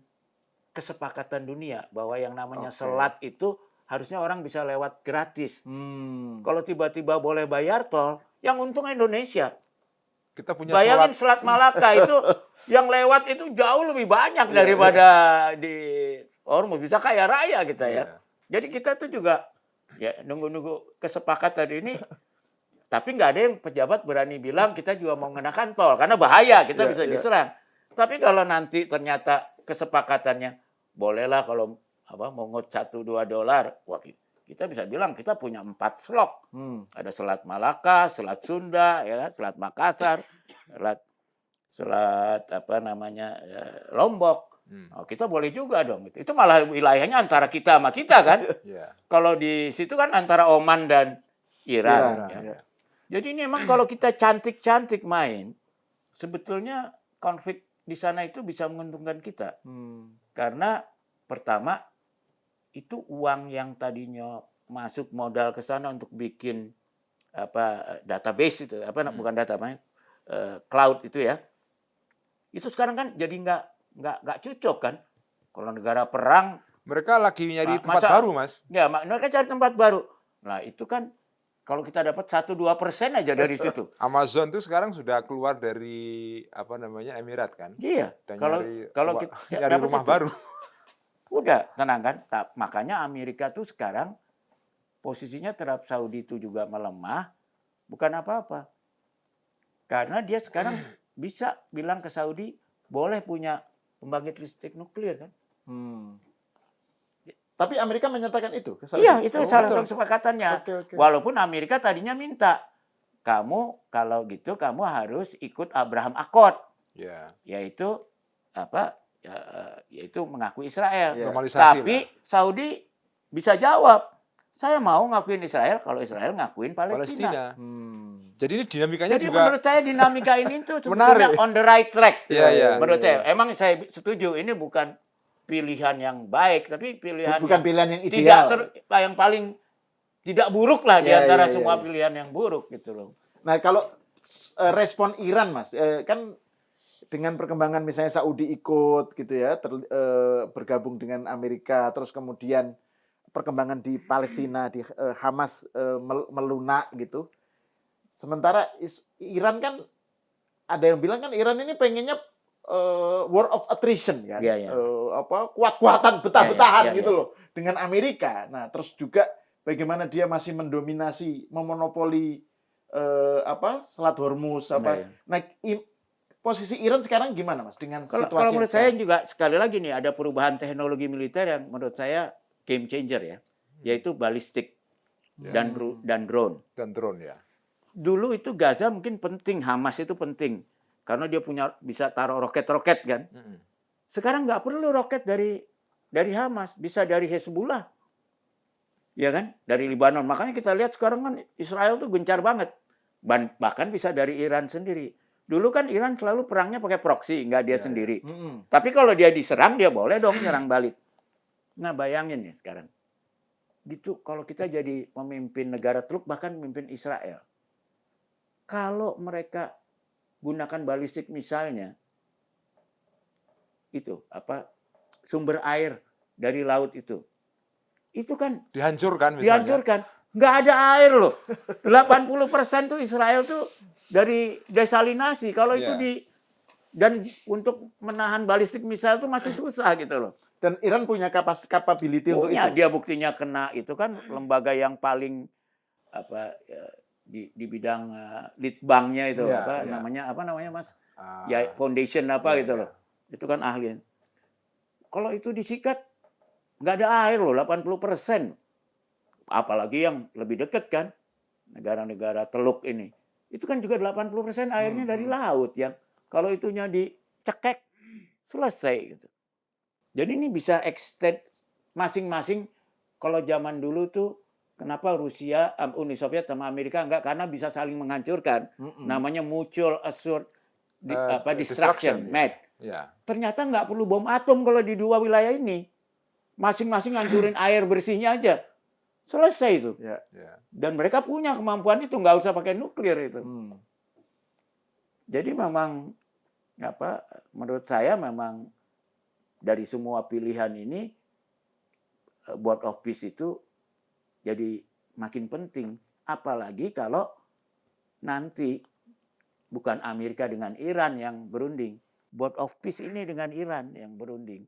Speaker 2: kesepakatan dunia bahwa yang namanya selat itu harusnya orang bisa lewat gratis. Kalau tiba-tiba boleh bayar tol, yang untung Indonesia.
Speaker 3: Kita punya
Speaker 2: bayangin Selat Malaka itu yang lewat itu jauh lebih banyak daripada di Hormuz, bisa kaya raya kita ya. Jadi kita tuh juga ya nunggu kesepakatan ini. Tapi nggak ada yang pejabat berani bilang kita juga mau mengenakan tol karena bahaya, kita bisa diserang. Tapi kalau nanti ternyata kesepakatannya bolehlah kalau mungut $1-2, wah kita bisa bilang kita punya 4 slok. Ada Selat Malaka, Selat Sunda, ya, Selat Makassar, Selat Lombok. Oh, kita boleh juga dong. Itu malah wilayahnya antara kita sama kita kan.
Speaker 3: Ya.
Speaker 2: Kalau di situ kan antara Oman dan Iran. Ya. Jadi ini emang kalau kita cantik-cantik main, sebetulnya konflik di sana itu bisa menguntungkan kita. Karena pertama, itu uang yang tadinya masuk modal ke sana untuk bikin database itu, bukan data, cloud itu ya. Itu sekarang kan jadi nggak cocok kan. Kalau negara perang,
Speaker 3: Mereka lagi nyari tempat baru, Mas.
Speaker 2: ya mereka cari tempat baru. Nah itu kan kalau kita dapat 1-2% aja dari situ.
Speaker 3: Amazon tuh sekarang sudah keluar dari Emirat kan?
Speaker 2: Iya.
Speaker 3: Dan
Speaker 2: Kalau kita
Speaker 3: nyari
Speaker 2: dapat
Speaker 3: rumah
Speaker 2: itu,
Speaker 3: baru.
Speaker 2: udah tenang kan. Nah, makanya Amerika tuh sekarang posisinya terhadap Saudi itu juga melemah, bukan apa-apa. Karena dia sekarang bisa bilang ke Saudi boleh punya pembangkit listrik nuklir kan?
Speaker 1: Tapi Amerika menyatakan itu ke Saudi?
Speaker 2: Iya, itu salah
Speaker 1: betul.
Speaker 2: satu kesepakatannya.
Speaker 1: Oke.
Speaker 2: Walaupun Amerika tadinya minta, kamu kalau gitu kamu harus ikut Abraham Accord,
Speaker 3: Ya.
Speaker 2: yaitu yaitu mengakui Israel.
Speaker 1: Ya.
Speaker 3: Normalisasi
Speaker 2: Tapi
Speaker 3: lah.
Speaker 2: Saudi bisa jawab, saya mau ngakuin Israel kalau Israel ngakuin Palestina.
Speaker 3: Jadi ini dinamikanya
Speaker 2: Jadi
Speaker 3: juga
Speaker 2: menurut saya dinamika ini tuh
Speaker 3: menarik.
Speaker 2: sebetulnya on the right track.
Speaker 3: Iya.
Speaker 2: Menurut saya, emang saya setuju ini bukan pilihan yang baik, tapi pilihan
Speaker 1: Bukan
Speaker 2: yang
Speaker 1: pilihan yang
Speaker 2: tidak
Speaker 1: ideal.
Speaker 2: yang paling tidak buruk lah di
Speaker 1: Iya,
Speaker 2: antara
Speaker 1: iya,
Speaker 2: semua
Speaker 1: iya.
Speaker 2: pilihan yang buruk gitu loh.
Speaker 1: Nah, kalau respon Iran, Mas, kan dengan perkembangan misalnya Saudi ikut gitu ya, bergabung dengan Amerika, terus kemudian perkembangan di Palestina, di Hamas melunak gitu. Sementara Iran kan ada yang bilang kan Iran ini pengennya war of attrition kan,
Speaker 2: Iya, iya.
Speaker 1: kuat-kuatan, betah-betahan
Speaker 2: Iya, iya,
Speaker 1: gitu
Speaker 2: iya.
Speaker 1: loh dengan Amerika. Nah, terus juga bagaimana dia masih mendominasi, memonopoli Selat Hormuz
Speaker 2: Iya, iya.
Speaker 1: Nah, posisi Iran sekarang gimana, Mas, dengan
Speaker 2: Kalau
Speaker 1: situasi
Speaker 2: menurut
Speaker 1: yang
Speaker 2: saya
Speaker 1: sekarang?
Speaker 2: juga sekali lagi nih ada perubahan teknologi militer yang menurut saya game changer ya, yaitu balistik dan drone.
Speaker 3: dan drone ya.
Speaker 2: Dulu itu Gaza mungkin penting, Hamas itu penting karena dia bisa taruh roket-roket kan. Sekarang nggak perlu roket dari Hamas, bisa dari Hezbollah, ya kan, dari Lebanon. Makanya kita lihat sekarang kan Israel tuh gencar banget, bahkan bisa dari Iran sendiri. Dulu kan Iran selalu perangnya pakai proksi, nggak dia sendiri. Tapi kalau dia diserang dia boleh dong nyerang balik. Nah bayangin nih sekarang, gitu kalau kita jadi pemimpin negara teluk bahkan memimpin Israel. Kalau mereka gunakan balistik misalnya, itu sumber air dari laut itu kan
Speaker 3: Dihancurkan misalnya.
Speaker 2: dihancurkan, nggak ada air loh. 80% tuh Israel tuh dari desalinasi. Kalau itu dan untuk menahan balistik misal tuh masih susah gitu loh.
Speaker 1: Dan Iran punya capability untuk itu.
Speaker 2: Dia buktinya kena itu kan lembaga yang paling di bidang litbangnya itu namanya Mas? Ya foundation gitu loh. Itu kan ahli. Kalau itu disikat nggak ada air loh 80%. Apalagi yang lebih dekat kan negara-negara teluk ini. Itu kan juga 80% airnya dari laut yang kalau itunya dicekek selesai gitu. Jadi ini bisa extend masing-masing. Kalau zaman dulu tuh kenapa Rusia, Uni Soviet sama Amerika enggak, karena bisa saling menghancurkan. Namanya mutual assured destruction, MAD.
Speaker 3: Ya.
Speaker 2: Ternyata nggak perlu bom atom kalau di dua wilayah ini. Masing-masing hancurin air bersihnya aja. Selesai itu.
Speaker 1: Ya.
Speaker 2: Dan mereka punya kemampuan itu, nggak usah pakai nuklir itu. Jadi memang menurut saya memang dari semua pilihan ini board of peace itu jadi makin penting. Apalagi kalau nanti bukan Amerika dengan Iran yang berunding, board of peace ini dengan Iran yang berunding.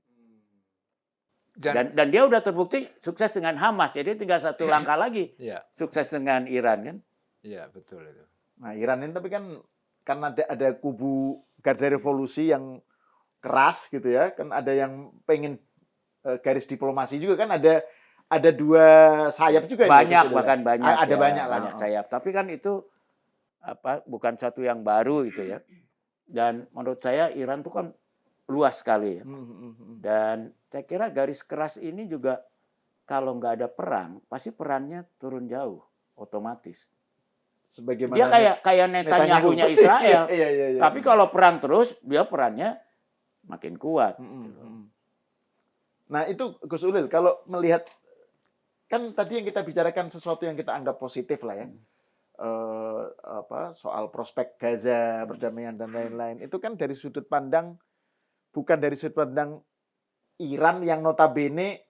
Speaker 2: Dan dia udah terbukti sukses dengan Hamas, jadi tinggal satu langkah lagi sukses dengan Iran kan?
Speaker 3: Iya betul itu.
Speaker 1: Nah Iran ini tapi kan karena ada kubu garda revolusi yang keras gitu ya, kan ada yang pengen garis diplomasi juga kan, ada ada dua sayap juga ini,
Speaker 2: banyak,
Speaker 1: Gus Ulil, ya?
Speaker 2: bahkan banyak
Speaker 1: Ada
Speaker 2: ya,
Speaker 1: banyak lah.
Speaker 2: banyak sayap. Tapi kan itu bukan satu yang baru itu ya. Dan menurut saya Iran itu kan luas sekali ya. Dan saya kira garis keras ini juga kalau nggak ada perang, pasti perannya turun jauh, otomatis.
Speaker 1: Sebagaimana
Speaker 2: Dia kayak Netanyahu-nya
Speaker 1: persis.
Speaker 2: Israel.
Speaker 1: Iya.
Speaker 2: Tapi kalau perang terus, dia perannya makin kuat. Gitu loh.
Speaker 1: Nah itu Gus Ulil, kalau melihat, kan tadi yang kita bicarakan sesuatu yang kita anggap positif lah ya. Soal prospek Gaza, perdamaian dan lain-lain. Itu kan dari sudut pandang, bukan dari sudut pandang Iran yang notabene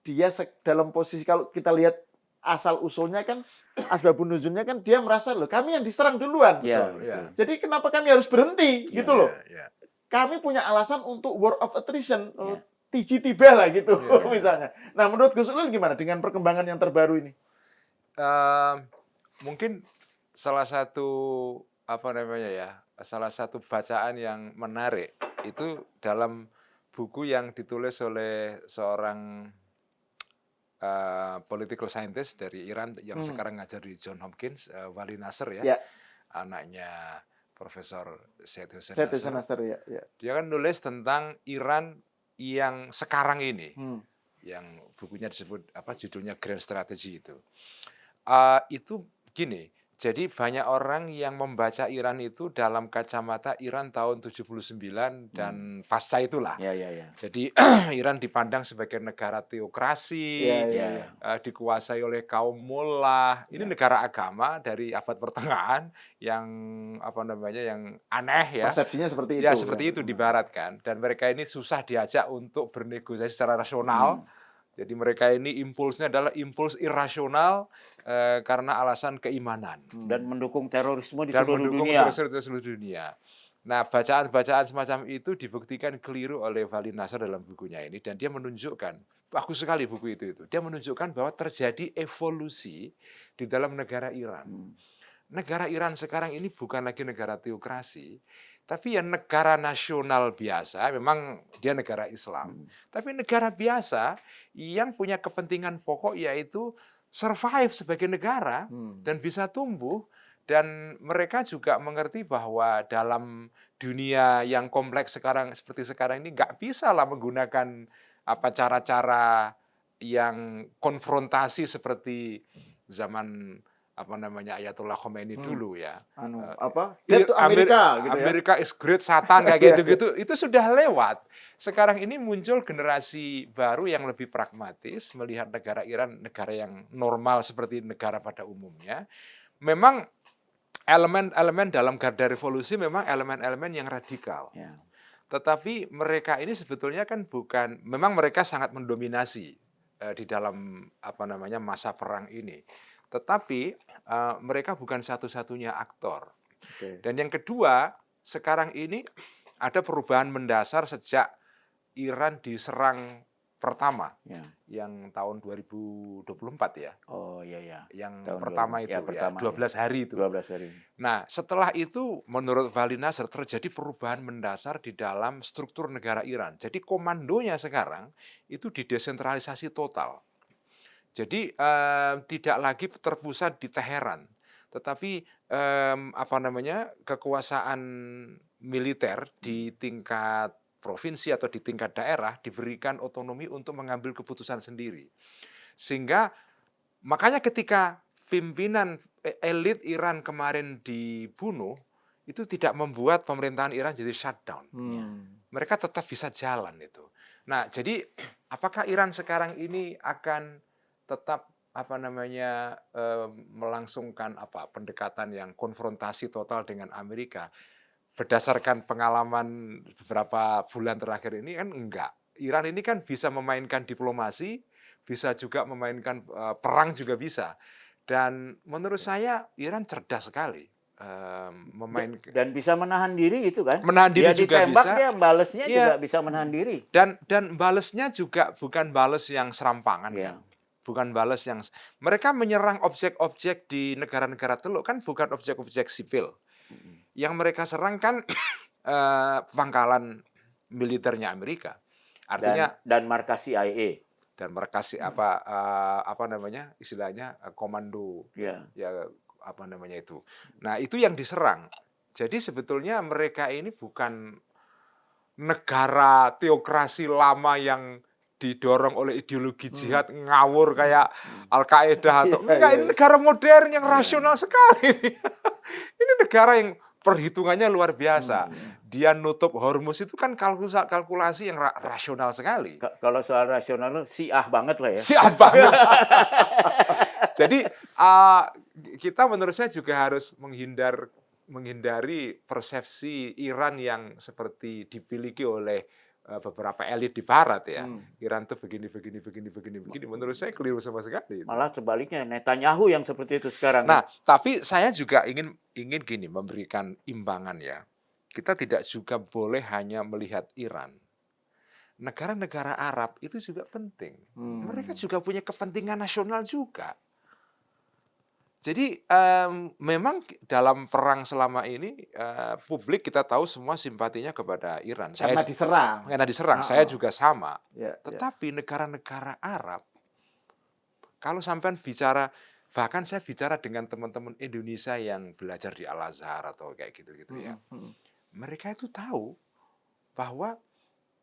Speaker 1: dia dalam posisi, kalau kita lihat asal usulnya kan, asbabun nuzulnya kan dia merasa loh kami yang diserang duluan.
Speaker 2: Ya,
Speaker 3: betul.
Speaker 1: Jadi kenapa kami harus berhenti gitu loh.
Speaker 3: Ya.
Speaker 1: Kami punya alasan untuk war of attrition.
Speaker 2: Ya.
Speaker 1: Tiji tiba lah gitu
Speaker 3: Ya.
Speaker 1: misalnya. Nah menurut Gus Ulil gimana dengan perkembangan yang terbaru ini?
Speaker 3: Mungkin salah satu salah satu bacaan yang menarik itu dalam buku yang ditulis oleh seorang political scientist dari Iran yang sekarang ngajar di John Hopkins, Wali Nasr ya, anaknya Profesor Said Hussein Nasr.
Speaker 1: Ya.
Speaker 3: Dia kan nulis tentang Iran yang sekarang ini, yang bukunya disebut judulnya Grand Strategy itu. Itu gini, jadi banyak orang yang membaca Iran itu dalam kacamata Iran tahun 79 dan pasca itulah.
Speaker 2: Ya.
Speaker 3: Jadi Iran dipandang sebagai negara teokrasi, dikuasai oleh kaum mullah. Ini negara agama dari abad pertengahan yang yang aneh ya.
Speaker 1: Persepsinya seperti itu.
Speaker 3: Ya seperti itu di Barat kan. Dan mereka ini susah diajak untuk bernegosiasi secara rasional. Jadi mereka ini impulsnya adalah impuls irasional karena alasan keimanan.
Speaker 2: Dan mendukung terorisme di
Speaker 3: Dan
Speaker 2: seluruh
Speaker 3: mendukung
Speaker 2: dunia.
Speaker 3: terorisme di seluruh dunia. Nah, bacaan-bacaan semacam itu dibuktikan keliru oleh Wali Nasr dalam bukunya ini. Dan dia menunjukkan, bagus sekali buku itu. Dia menunjukkan bahwa terjadi evolusi di dalam negara Iran. Negara Iran sekarang ini bukan lagi negara teokrasi, tapi ya negara nasional biasa, memang dia negara Islam. Tapi negara biasa yang punya kepentingan pokok yaitu survive sebagai negara dan bisa tumbuh. Dan mereka juga mengerti bahwa dalam dunia yang kompleks seperti sekarang ini nggak bisa lah menggunakan cara-cara yang konfrontasi seperti zaman Ayatollah Khomeini dulu ya.
Speaker 1: Amerika gitu ya.
Speaker 3: Amerika is great Satan kayak gitu-gitu. Itu sudah lewat. Sekarang ini muncul generasi baru yang lebih pragmatis melihat negara Iran negara yang normal seperti negara pada umumnya. Memang elemen-elemen dalam Garda Revolusi memang elemen-elemen yang radikal.
Speaker 2: Ya.
Speaker 3: Tetapi mereka ini sebetulnya kan memang mereka sangat mendominasi di dalam masa perang ini. Tetapi mereka bukan satu-satunya aktor. Dan yang kedua, sekarang ini ada perubahan mendasar sejak Iran diserang pertama, yang tahun 2024 ya.
Speaker 2: Oh iya.
Speaker 3: Yang
Speaker 2: Tahun
Speaker 3: pertama
Speaker 2: 2000.
Speaker 3: itu
Speaker 2: Ya, pertama,
Speaker 3: 12 hari itu.
Speaker 2: 12 hari.
Speaker 3: Nah, setelah itu menurut Wali Nasr terjadi perubahan mendasar di dalam struktur negara Iran. Jadi komandonya sekarang itu didesentralisasi total. Jadi tidak lagi terpusat di Teheran, tetapi kekuasaan militer di tingkat provinsi atau di tingkat daerah diberikan otonomi untuk mengambil keputusan sendiri. Sehingga makanya ketika pimpinan elit Iran kemarin dibunuh, itu tidak membuat pemerintahan Iran jadi shutdown. Mereka tetap bisa jalan itu. Nah, jadi apakah Iran sekarang ini akan tetap melangsungkan pendekatan yang konfrontasi total dengan Amerika? Berdasarkan pengalaman beberapa bulan terakhir ini kan enggak. Iran ini kan bisa memainkan diplomasi, bisa juga memainkan perang juga bisa. Dan menurut saya Iran cerdas sekali memainkan.
Speaker 2: Dan bisa menahan diri itu kan.
Speaker 3: Menahan diri
Speaker 2: dia
Speaker 3: juga
Speaker 2: ditembak,
Speaker 3: bisa.
Speaker 2: Dia balesnya juga bisa menahan diri.
Speaker 3: Dan balesnya juga bukan bales yang serampangan kan. Bukan bales yang mereka menyerang objek-objek di negara-negara teluk kan bukan objek-objek sipil. Yang mereka serang kan pangkalan militernya Amerika. Artinya
Speaker 2: dan markas CIA.
Speaker 3: dan merekasi apa namanya istilahnya komando
Speaker 2: Ya.
Speaker 3: ya apa namanya itu. Nah, itu yang diserang. Jadi sebetulnya mereka ini bukan negara teokrasi lama yang didorong oleh ideologi jihad ngawur kayak Al-Qaeda atau
Speaker 1: Iya,
Speaker 3: enggak,
Speaker 1: iya,
Speaker 3: ini
Speaker 1: iya.
Speaker 3: negara modern yang
Speaker 2: Iya.
Speaker 3: rasional sekali. Ini negara yang perhitungannya luar biasa. Dia nutup Hormuz itu kan kalkulasi yang rasional sekali.
Speaker 2: Kalau soal rasional Syiah banget lah ya.
Speaker 3: Siap banget. Jadi kita menurut saya juga harus menghindari persepsi Iran yang seperti dimiliki oleh beberapa elit di Barat ya. Iran tuh begini. Menurut saya keliru sama sekali. Itu.
Speaker 2: Malah sebaliknya Netanyahu yang seperti itu sekarang.
Speaker 3: Nah, tapi saya juga ingin gini memberikan imbangan ya. Kita tidak juga boleh hanya melihat Iran. Negara-negara Arab itu juga penting. Mereka juga punya kepentingan nasional juga. Jadi memang dalam perang selama ini publik kita tahu semua simpatinya kepada Iran.
Speaker 1: Karena diserang.
Speaker 3: Karena diserang. Saya juga sama.
Speaker 1: Ya,
Speaker 3: Tetapi negara-negara Arab, kalau sampean bicara, bahkan saya bicara dengan teman-teman Indonesia yang belajar di Al-Azhar atau kayak gitu-gitu ya. Mereka itu tahu bahwa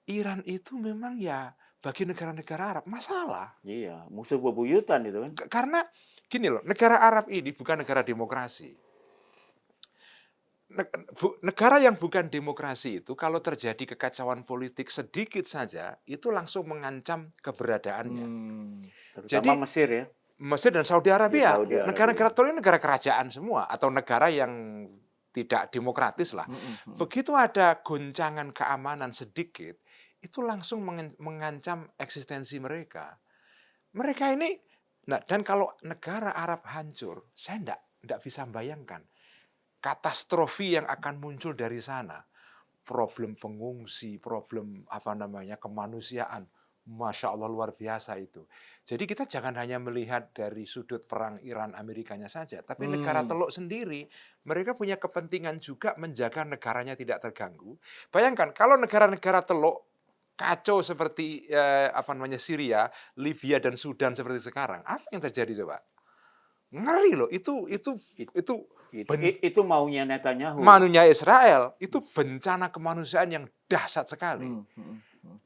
Speaker 3: Iran itu memang ya bagi negara-negara Arab masalah.
Speaker 2: Iya, musuh bebuyutan itu kan.
Speaker 3: Karena gini loh, negara Arab ini bukan negara demokrasi. Negara yang bukan demokrasi itu kalau terjadi kekacauan politik sedikit saja itu langsung mengancam keberadaannya.
Speaker 2: Terutama Mesir ya.
Speaker 3: Mesir dan Saudi Arabia,
Speaker 2: Saudi Arabia.
Speaker 3: negara-negara itu negara kerajaan semua atau negara yang tidak demokratis lah. Begitu ada goncangan keamanan sedikit, itu langsung mengancam eksistensi mereka. Mereka ini, nah dan kalau negara Arab hancur, saya enggak bisa bayangkan katastrofi yang akan muncul dari sana. Problem pengungsi, problem kemanusiaan. Masya Allah luar biasa itu. Jadi kita jangan hanya melihat dari sudut perang Iran Amerikanya saja, tapi negara Teluk sendiri mereka punya kepentingan juga menjaga negaranya tidak terganggu. Bayangkan kalau negara-negara Teluk kacau seperti Syria, Libya dan Sudan seperti sekarang, apa yang terjadi coba? Ngeri loh,
Speaker 2: Itu maunya Netanyahu.
Speaker 3: Maunya Israel, itu bencana kemanusiaan yang dahsyat sekali.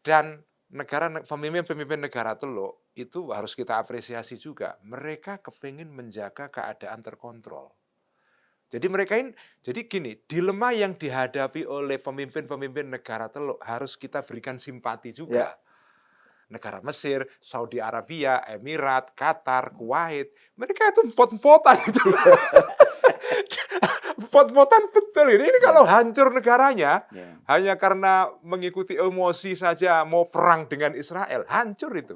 Speaker 3: Dan pemimpin negara Teluk itu harus kita apresiasi juga. Mereka kepingin menjaga keadaan terkontrol. Jadi gini, dilema yang dihadapi oleh pemimpin negara Teluk harus kita berikan simpati juga. Negara Mesir, Saudi Arabia, Emirat, Qatar, Kuwait, mereka itu empot-empotan itu. Empot-empotan betul ini. Ini kalau hancur negaranya hanya karena mengikuti emosi saja mau perang dengan Israel, hancur itu.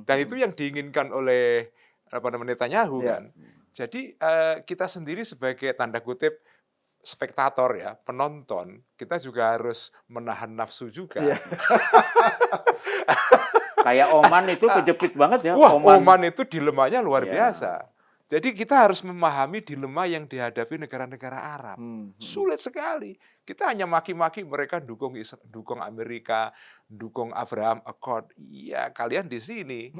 Speaker 3: Dan itu yang diinginkan oleh Netanyahu kan. Jadi kita sendiri sebagai tanda kutip spektator ya, penonton, kita juga harus menahan nafsu juga.
Speaker 2: Kayak Oman itu kejepit banget ya.
Speaker 3: Wah, Oman itu dilemanya luar
Speaker 2: Ya.
Speaker 3: biasa. Jadi kita harus memahami dilema yang dihadapi negara-negara Arab. Sulit sekali. Kita hanya maki-maki mereka dukung Amerika, dukung Abraham Accord. Ya, kalian di sini.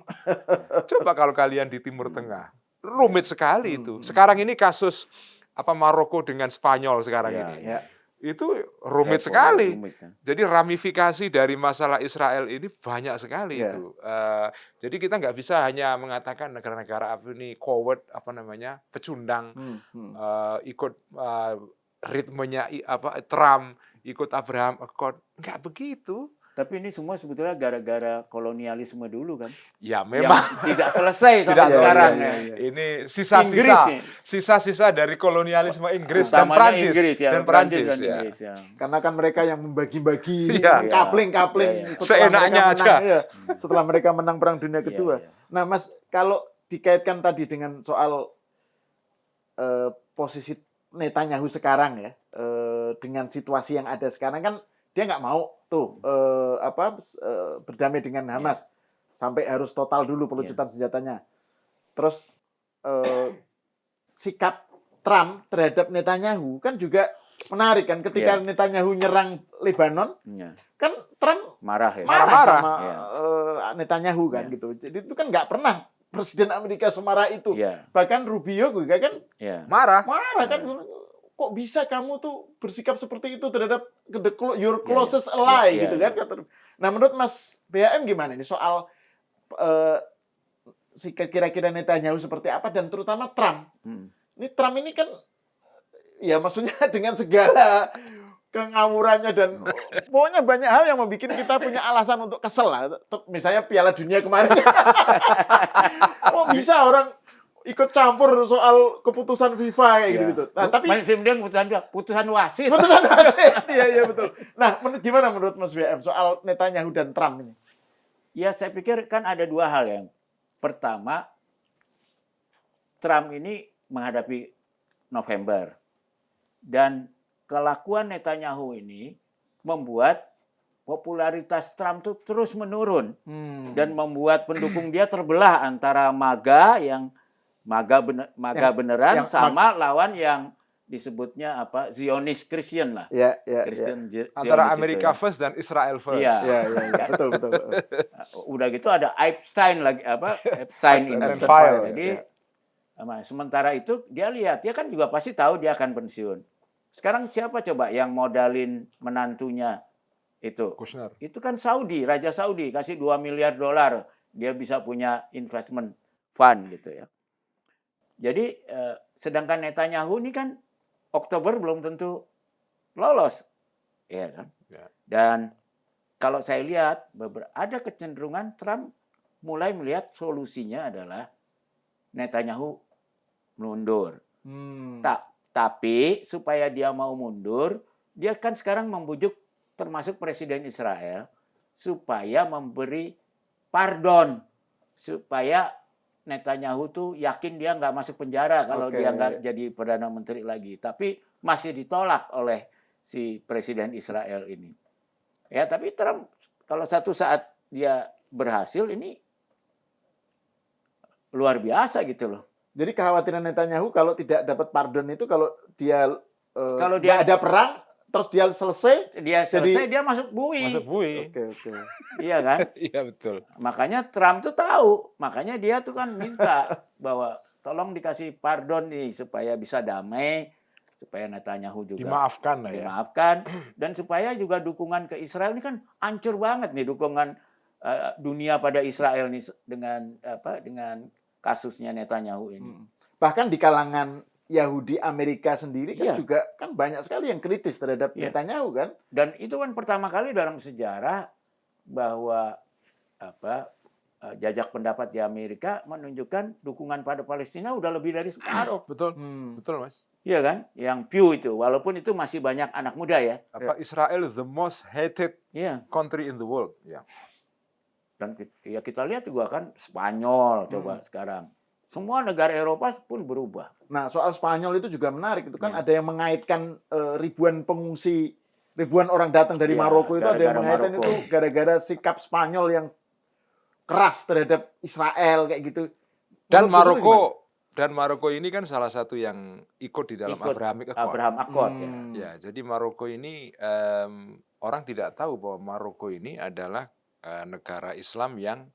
Speaker 3: Coba kalau kalian di Timur Tengah. Rumit sekali itu. Sekarang ini kasus Maroko dengan Spanyol sekarang ini. Itu rumit sekali. Jadi ramifikasi dari masalah Israel ini banyak sekali itu. Jadi kita nggak bisa hanya mengatakan negara-negara ini coward pecundang ikut ritmenya Trump, ikut Abraham Accord. Nggak begitu.
Speaker 2: Tapi ini semua sebetulnya gara-gara kolonialisme dulu kan.
Speaker 3: Ya memang
Speaker 2: yang tidak selesai sampai sekarang.
Speaker 3: Ini sisa-sisa dari kolonialisme Inggris dan Prancis. Dan Prancis ya.
Speaker 1: Karena kan mereka yang membagi-bagi
Speaker 3: Iya.
Speaker 1: kapling-kapling
Speaker 3: Seenaknya aja.
Speaker 1: Setelah mereka menang Perang Dunia Kedua. Nah, Mas, kalau dikaitkan tadi dengan soal posisi Netanyahu sekarang ya, dengan situasi yang ada sekarang kan dia nggak mau tuh berdamai dengan Hamas sampai harus total dulu pelucutan senjatanya. Terus sikap Trump terhadap Netanyahu kan juga menarik kan ketika Netanyahu nyerang Lebanon,
Speaker 2: Ya.
Speaker 1: kan Trump
Speaker 2: Marah ya.
Speaker 1: marah
Speaker 3: Marah-marah.
Speaker 1: sama
Speaker 2: Iya.
Speaker 1: Netanyahu kan
Speaker 2: Iya.
Speaker 1: gitu. Jadi itu kan nggak pernah Presiden Amerika semarah itu.
Speaker 2: Iya.
Speaker 1: Bahkan Rubio juga kan
Speaker 2: Iya.
Speaker 3: Marah.
Speaker 1: marah kan,
Speaker 2: Iya.
Speaker 1: kok bisa kamu tuh bersikap seperti itu terhadap your
Speaker 2: Iya,
Speaker 1: closest
Speaker 2: iya.
Speaker 1: ally
Speaker 2: Iya,
Speaker 1: gitu
Speaker 2: iya,
Speaker 1: kan. Nah menurut Mas BAM gimana nih soal si kira-kira Netanyahu seperti apa dan terutama Trump. Ini Trump ini kan ya maksudnya dengan segala kengawurannya dan pokoknya banyak hal yang membuat kita punya alasan untuk kesel lah. Misalnya Piala Dunia kemarin. Kok bisa orang ikut campur soal keputusan FIFA kayak gitu-gitu. Nah, tapi
Speaker 2: putusan wasit.
Speaker 1: putusan wasit. Iya betul. Nah, gimana menurut Mas BM soal Netanyahu dan Trump ini?
Speaker 2: Ya, saya pikir kan ada dua hal yang. Pertama, Trump ini menghadapi November. Dan kelakuan Netanyahu ini membuat popularitas Trump itu terus menurun. Dan membuat pendukung dia terbelah antara MAGA yang MAGA beneran sama lawan yang disebutnya apa Zionis Christian lah. Christian
Speaker 3: Antara
Speaker 2: Zionis
Speaker 3: Amerika
Speaker 2: itu,
Speaker 3: First dan Israel First.
Speaker 2: Iya.
Speaker 1: Betul.
Speaker 2: Udah gitu ada Epstein lagi Epstein ini.
Speaker 3: Files,
Speaker 2: Jadi sementara itu dia lihat, dia kan juga pasti tahu dia akan pensiun. Sekarang siapa coba yang modalin menantunya itu?
Speaker 3: Kushner.
Speaker 2: Itu kan Saudi, Raja Saudi kasih $2 miliar, dia bisa punya investment fund gitu ya. Jadi sedangkan Netanyahu ini kan Oktober belum tentu lolos, ya kan?
Speaker 3: Ya.
Speaker 2: Dan kalau saya lihat ada kecenderungan Trump mulai melihat solusinya adalah Netanyahu mundur. Tapi supaya dia mau mundur, dia kan sekarang membujuk termasuk Presiden Israel supaya memberi pardon supaya Netanyahu tuh yakin dia nggak masuk penjara kalau dia nggak jadi Perdana Menteri lagi. Tapi masih ditolak oleh si Presiden Israel ini. Ya, tapi Trump kalau satu saat dia berhasil ini luar biasa gitu loh.
Speaker 1: Jadi kekhawatiran Netanyahu kalau tidak dapat pardon itu kalau dia
Speaker 2: kalau dia
Speaker 1: ada perang terus dia selesai,
Speaker 2: dia masuk bui.
Speaker 3: Masuk bui.
Speaker 1: Oke.
Speaker 2: Iya kan?
Speaker 3: Iya betul.
Speaker 2: Makanya Trump tuh tahu, makanya dia tuh kan minta bahwa tolong dikasih pardon nih supaya bisa damai, supaya Netanyahu juga
Speaker 3: Dimaafkan lah ya.
Speaker 2: dimaafkan, dan supaya juga dukungan ke Israel ini kan hancur banget nih dukungan dunia pada Israel nih dengan kasusnya Netanyahu ini.
Speaker 1: Bahkan di kalangan Yahudi Amerika sendiri kan
Speaker 2: Iya.
Speaker 1: juga kan banyak sekali yang kritis terhadap Netanyahu kan.
Speaker 2: Dan itu kan pertama kali dalam sejarah bahwa jajak pendapat di Amerika menunjukkan dukungan pada Palestina udah lebih dari separuh.
Speaker 3: Betul. Betul, Mas.
Speaker 2: Iya kan? Yang Pew itu, walaupun itu masih banyak anak muda ya.
Speaker 3: Israel is the most hated
Speaker 2: Iya.
Speaker 3: country in the world. Ya.
Speaker 2: Dan ya kita lihat juga kan Spanyol coba sekarang. Semua negara Eropa pun berubah.
Speaker 1: Nah, soal Spanyol itu juga menarik. Itu kan ada yang mengaitkan ribuan pengungsi, ribuan orang datang dari Maroko itu ada yang mengaitkan
Speaker 2: Maroko.
Speaker 1: itu gara-gara sikap Spanyol yang keras terhadap Israel kayak gitu.
Speaker 3: Dan
Speaker 1: Menurut Susu
Speaker 3: Maroko ini kan salah satu yang ikut di dalam Abrahamic Accord.
Speaker 2: Abraham Accord ya.
Speaker 3: Ya, jadi Maroko ini orang tidak tahu bahwa Maroko ini adalah negara Islam yang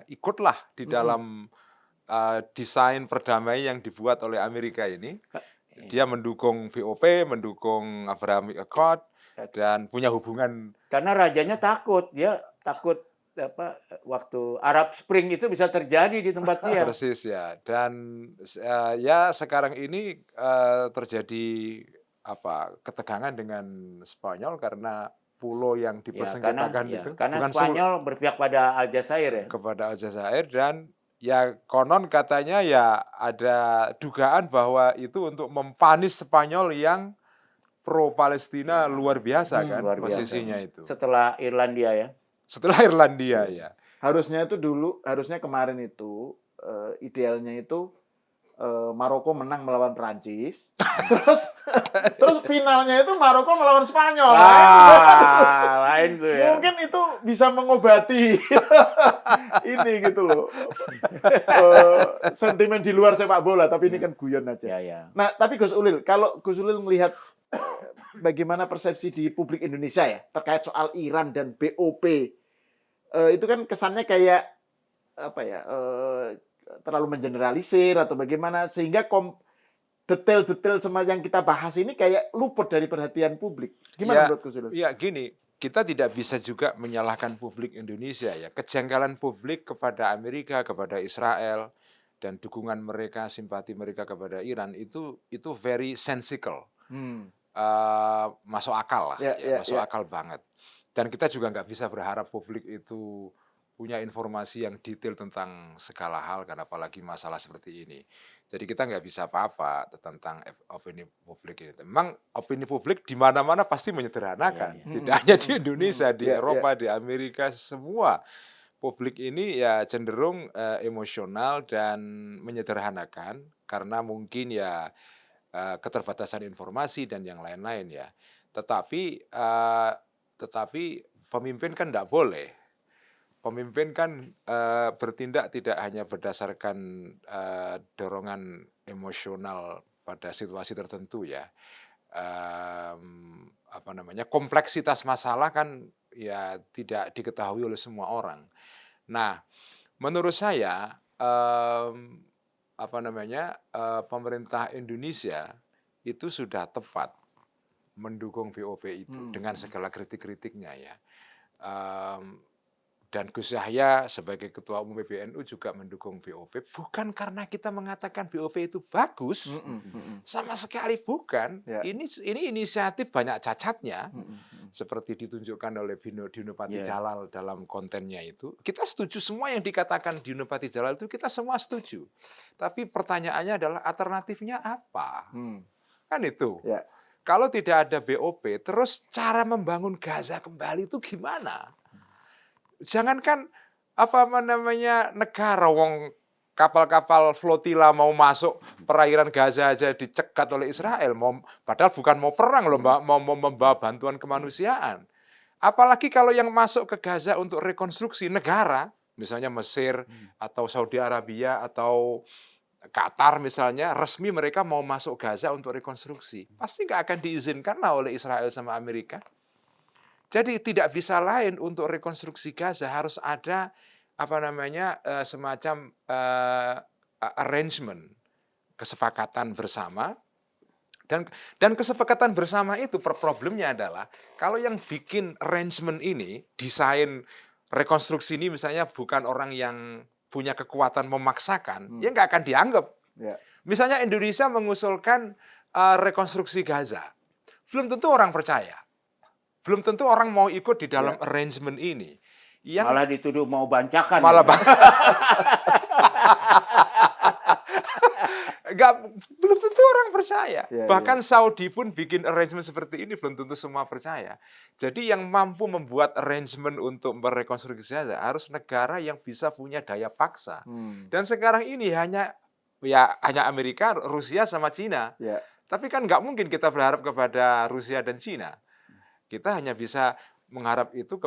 Speaker 3: ikutlah di dalam desain perdamaian yang dibuat oleh Amerika ini. Dia mendukung VOP, mendukung Abrahamic Accord dan punya hubungan.
Speaker 2: Karena rajanya takut, dia takut waktu Arab Spring itu bisa terjadi di tempat dia.
Speaker 3: Persis ya. Dan sekarang ini terjadi ketegangan dengan Spanyol karena pulau yang dipersengketakan itu.
Speaker 2: Karena Spanyol berpihak pada Aljazair ya.
Speaker 3: Kepada Aljazair dan konon katanya ada dugaan bahwa itu untuk mempanis Spanyol yang pro Palestina luar biasa kan
Speaker 2: luar biasa.
Speaker 3: posisinya itu.
Speaker 2: Setelah Irlandia ya.
Speaker 3: Setelah Irlandia ya.
Speaker 1: Harusnya kemarin itu idealnya itu Maroko menang melawan Prancis. terus finalnya itu Maroko melawan Spanyol.
Speaker 2: Lain tuh ya.
Speaker 1: Mungkin itu bisa mengobati ini gitu loh. Sentimen di luar sepak bola, tapi ini kan guyon aja.
Speaker 2: Ya, ya.
Speaker 1: Nah, tapi Gus Ulil, kalau Gus Ulil melihat bagaimana persepsi di publik Indonesia ya terkait soal Iran dan BOP, itu kan kesannya kayak apa ya, terlalu mengeneralisir atau bagaimana, sehingga detail-detail semua yang kita bahas ini kayak luput dari perhatian publik. Gimana menurut Gus Ulil?
Speaker 3: Ya gini, kita tidak bisa juga menyalahkan publik Indonesia ya. Kejanggalan publik kepada Amerika, kepada Israel, dan dukungan mereka, simpati mereka kepada Iran itu very sensical. Masuk akal lah, masuk akal banget. Dan kita juga nggak bisa berharap publik itu punya informasi yang detail tentang segala hal, karena apalagi masalah seperti ini. Jadi kita nggak bisa apa-apa tentang opini publik ini. Memang opini publik di mana-mana pasti menyederhanakan. Tidak hanya di Indonesia, di Eropa, di Amerika, semua publik ini ya cenderung emosional dan menyederhanakan karena mungkin ya keterbatasan informasi dan yang lain-lain ya. Tetapi pemimpin kan tidak boleh. Pemimpin kan bertindak tidak hanya berdasarkan dorongan emosional pada situasi tertentu ya. Kompleksitas masalah kan ya tidak diketahui oleh semua orang. Nah, menurut saya pemerintah Indonesia itu sudah tepat mendukung BOP itu dengan segala kritik-kritiknya ya. Dan Gus Yahya sebagai Ketua Umum PBNU juga mendukung BOP, bukan karena kita mengatakan BOP itu bagus, sama sekali bukan. Ini inisiatif banyak cacatnya, seperti ditunjukkan oleh Dino Pati Jalal dalam kontennya itu. Kita setuju semua yang dikatakan Dino Pati Jalal itu, kita semua setuju. Tapi pertanyaannya adalah alternatifnya apa? Kan itu. Kalau tidak ada BOP, terus cara membangun Gaza kembali itu gimana? Jangankan negara, wong kapal-kapal flotila mau masuk perairan Gaza aja dicegat oleh Israel, padahal bukan mau perang loh, mau membawa bantuan kemanusiaan. Apalagi kalau yang masuk ke Gaza untuk rekonstruksi negara, misalnya Mesir atau Saudi Arabia atau Qatar misalnya, resmi mereka mau masuk Gaza untuk rekonstruksi, pasti nggak akan diizinkan lah oleh Israel sama Amerika. Jadi tidak bisa lain untuk rekonstruksi Gaza, harus ada semacam arrangement, kesepakatan bersama. Dan kesepakatan bersama itu problemnya adalah kalau yang bikin arrangement ini, desain rekonstruksi ini misalnya bukan orang yang punya kekuatan memaksakan, ya nggak akan dianggap. Misalnya Indonesia mengusulkan rekonstruksi Gaza, belum tentu orang percaya. Belum tentu orang mau ikut di dalam arrangement ini.
Speaker 2: Malah dituduh mau bancakan.
Speaker 3: Belum tentu orang percaya. Bahkan Saudi pun bikin arrangement seperti ini, belum tentu semua percaya. Jadi yang mampu membuat arrangement untuk merekonstruksi Gaza harus negara yang bisa punya daya paksa. Dan sekarang ini hanya Amerika, Rusia, sama Cina. Tapi kan nggak mungkin kita berharap kepada Rusia dan Cina. Kita hanya bisa mengharap itu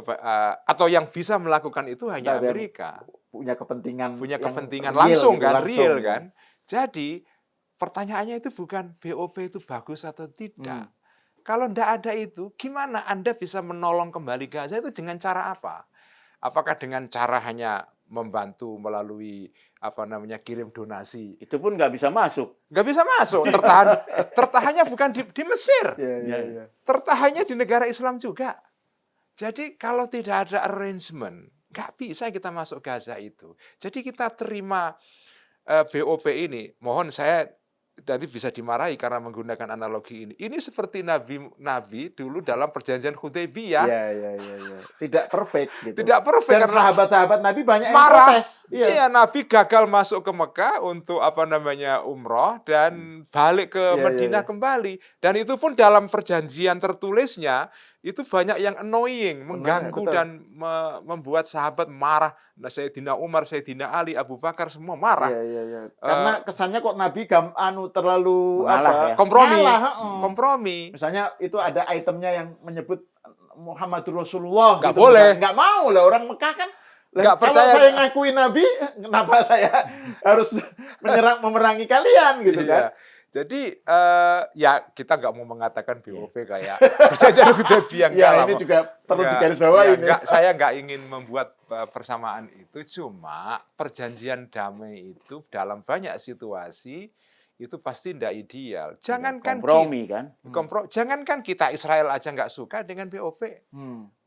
Speaker 3: atau yang bisa melakukan itu hanya Amerika.
Speaker 1: Punya kepentingan
Speaker 3: langsung kan, real kan. Jadi pertanyaannya itu bukan BOP itu bagus atau tidak. Kalau tidak ada itu, gimana Anda bisa menolong kembali Gaza itu dengan cara apa? Apakah dengan cara hanya membantu melalui kirim donasi?
Speaker 2: Itu pun nggak bisa masuk.
Speaker 3: Nggak bisa masuk. Tertahannya bukan di Mesir. Tertahannya di negara Islam juga. Jadi kalau tidak ada arrangement, nggak bisa kita masuk Gaza itu. Jadi kita terima BOP ini. Mohon saya nanti bisa dimarahi karena menggunakan analogi ini. Ini seperti Nabi dulu dalam perjanjian Hudaybiyah.
Speaker 1: Tidak perfect gitu.
Speaker 3: Tidak perfect.
Speaker 1: Dan sahabat-sahabat Nabi banyak yang
Speaker 3: marah.
Speaker 1: protes.
Speaker 3: Nabi gagal masuk ke Mekah untuk umroh dan balik ke Madinah kembali. Dan itu pun dalam perjanjian tertulisnya itu banyak yang annoying, mengganggu
Speaker 1: betul.
Speaker 3: dan membuat sahabat marah. Nah, Sayyidina Umar, Sayyidina Ali, Abu Bakar semua marah.
Speaker 1: Iya. Karena kesannya kok Nabi terlalu
Speaker 2: Mengalah ya.
Speaker 3: Kompromi.
Speaker 1: Ngalah, heeh.
Speaker 3: Kompromi.
Speaker 1: Misalnya itu ada itemnya yang menyebut Muhammadur Rasulullah.
Speaker 3: Nggak
Speaker 1: gitu,
Speaker 3: boleh.
Speaker 1: misalnya. Nggak mau lah orang Mekah kan. Lah,
Speaker 3: Nggak
Speaker 1: kalau
Speaker 3: percaya.
Speaker 1: saya ngakuin Nabi, kenapa saya harus memerangi kalian gitu
Speaker 3: Iya.
Speaker 1: kan?
Speaker 3: Jadi ya kita nggak mau mengatakan BOP kayak perjanjian Hudaybiyah
Speaker 1: Ya, ini juga perlu digarisbawahi.
Speaker 3: Saya nggak ingin membuat persamaan itu, cuma perjanjian damai itu dalam banyak situasi itu pasti tidak ideal. Jangankan
Speaker 2: kompromi kan.
Speaker 3: jangankan kita Israel aja nggak suka dengan BOP.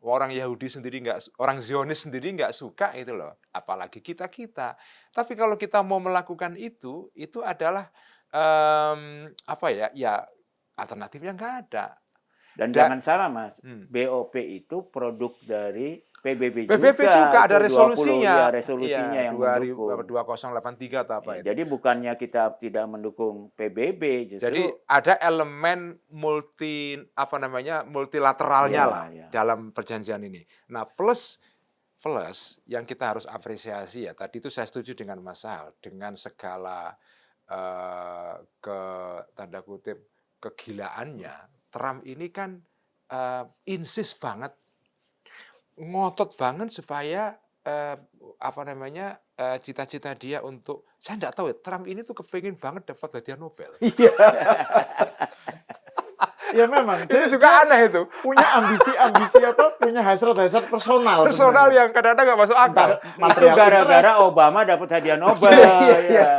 Speaker 3: Orang Yahudi sendiri orang Zionis sendiri nggak suka itu loh. Apalagi kita. Tapi kalau kita mau melakukan itu adalah ya alternatifnya nggak ada.
Speaker 2: Dan jangan salah Mas, BOP itu produk dari PBB
Speaker 3: juga ada
Speaker 2: itu 20,
Speaker 3: resolusinya.
Speaker 2: ya, resolusinya yang
Speaker 3: 2083 atau apa itu.
Speaker 2: Jadi bukannya kita tidak mendukung PBB, justru
Speaker 3: Jadi ada elemen multilateralnya
Speaker 2: Iya,
Speaker 3: lah
Speaker 2: iya.
Speaker 3: dalam perjanjian ini. Nah, plus yang kita harus apresiasi ya, tadi itu saya setuju dengan Mas Sahal, dengan segala tanda kutip kegilaannya, Trump ini kan insist banget, ngotot banget supaya cita-cita dia untuk, saya nggak tahu ya, Trump ini tuh kepengin banget dapat hadiah Nobel.
Speaker 1: Iya. Ya memang.
Speaker 3: Ini juga aneh itu.
Speaker 1: Punya ambisi punya hasrat personal.
Speaker 3: Personal yang kadang-kadang nggak masuk akal.
Speaker 2: itu gara-gara Obama dapat hadiah Nobel.
Speaker 1: Iya.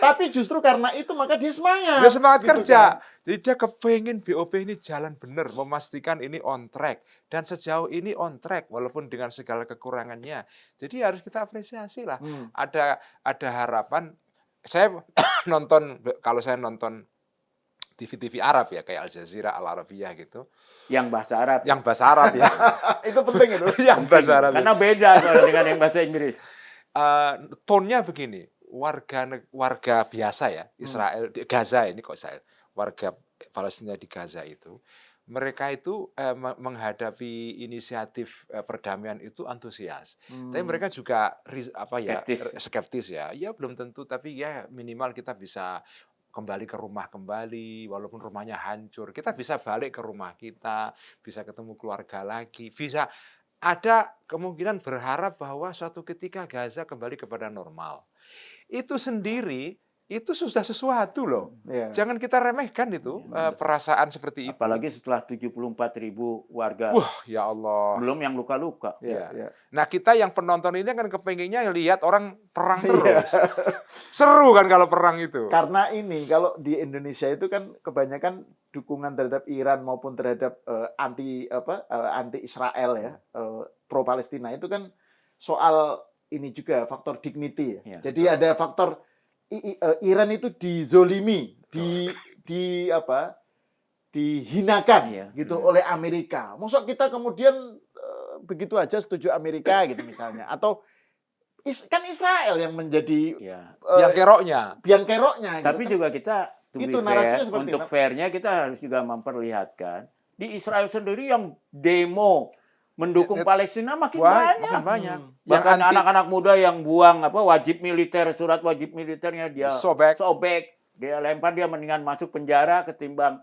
Speaker 1: Tapi justru karena itu maka dia semangat.
Speaker 3: Dia semangat
Speaker 1: gitu
Speaker 3: kerja.
Speaker 1: kan.
Speaker 3: Jadi dia kepengin BOP ini jalan benar, memastikan ini on track. Dan sejauh ini on track, walaupun dengan segala kekurangannya. Jadi harus kita apresiasi lah. Ada harapan. Saya kalau saya nonton TV-TV Arab ya, kayak Al Jazeera, Al Arabiyah gitu.
Speaker 2: Yang bahasa Arab.
Speaker 3: Yang bahasa Arab ya.
Speaker 1: Itu penting itu.
Speaker 3: Yang bahasa Arab.
Speaker 2: Karena beda soalnya dengan yang bahasa Inggris.
Speaker 3: Tone-nya begini. Warga biasa ya, Israel, Gaza ini kok Israel, warga Palestina di Gaza itu, mereka itu menghadapi inisiatif perdamaian itu antusias. Tapi mereka juga skeptis ya. Ya belum tentu, tapi ya minimal kita bisa kembali ke rumah walaupun rumahnya hancur, kita bisa balik ke rumah kita, bisa ketemu keluarga lagi, bisa ada kemungkinan berharap bahwa suatu ketika Gaza kembali kepada normal. Itu sendiri, itu sudah sesuatu loh.
Speaker 1: Iya.
Speaker 3: Jangan kita remehkan itu, perasaan seperti itu.
Speaker 2: Apalagi setelah 74.000 warga.
Speaker 3: Wah, ya Allah.
Speaker 2: Belum yang luka-luka.
Speaker 3: Ya. Nah, kita yang penonton ini kan kepengennya lihat orang perang terus. Seru kan kalau perang itu.
Speaker 1: Karena ini, kalau di Indonesia itu kan kebanyakan dukungan terhadap Iran maupun terhadap anti Israel ya, pro Palestina itu kan soal ini juga faktor dignity ya. Jadi betul. Ada faktor Iran itu dizolimi, dihinakan gitu oleh Amerika. Masa kita kemudian begitu aja setuju Amerika gitu misalnya, atau kan Israel yang menjadi
Speaker 3: yang keroknya.
Speaker 2: Tapi
Speaker 1: gitu,
Speaker 2: juga kita untuk fairnya kita harus juga memperlihatkan di Israel sendiri yang demo mendukung Palestina makin banyak. Bahkan anak-anak muda yang buang surat wajib militernya dia sobek, dia lempar, dia mendingan masuk penjara ketimbang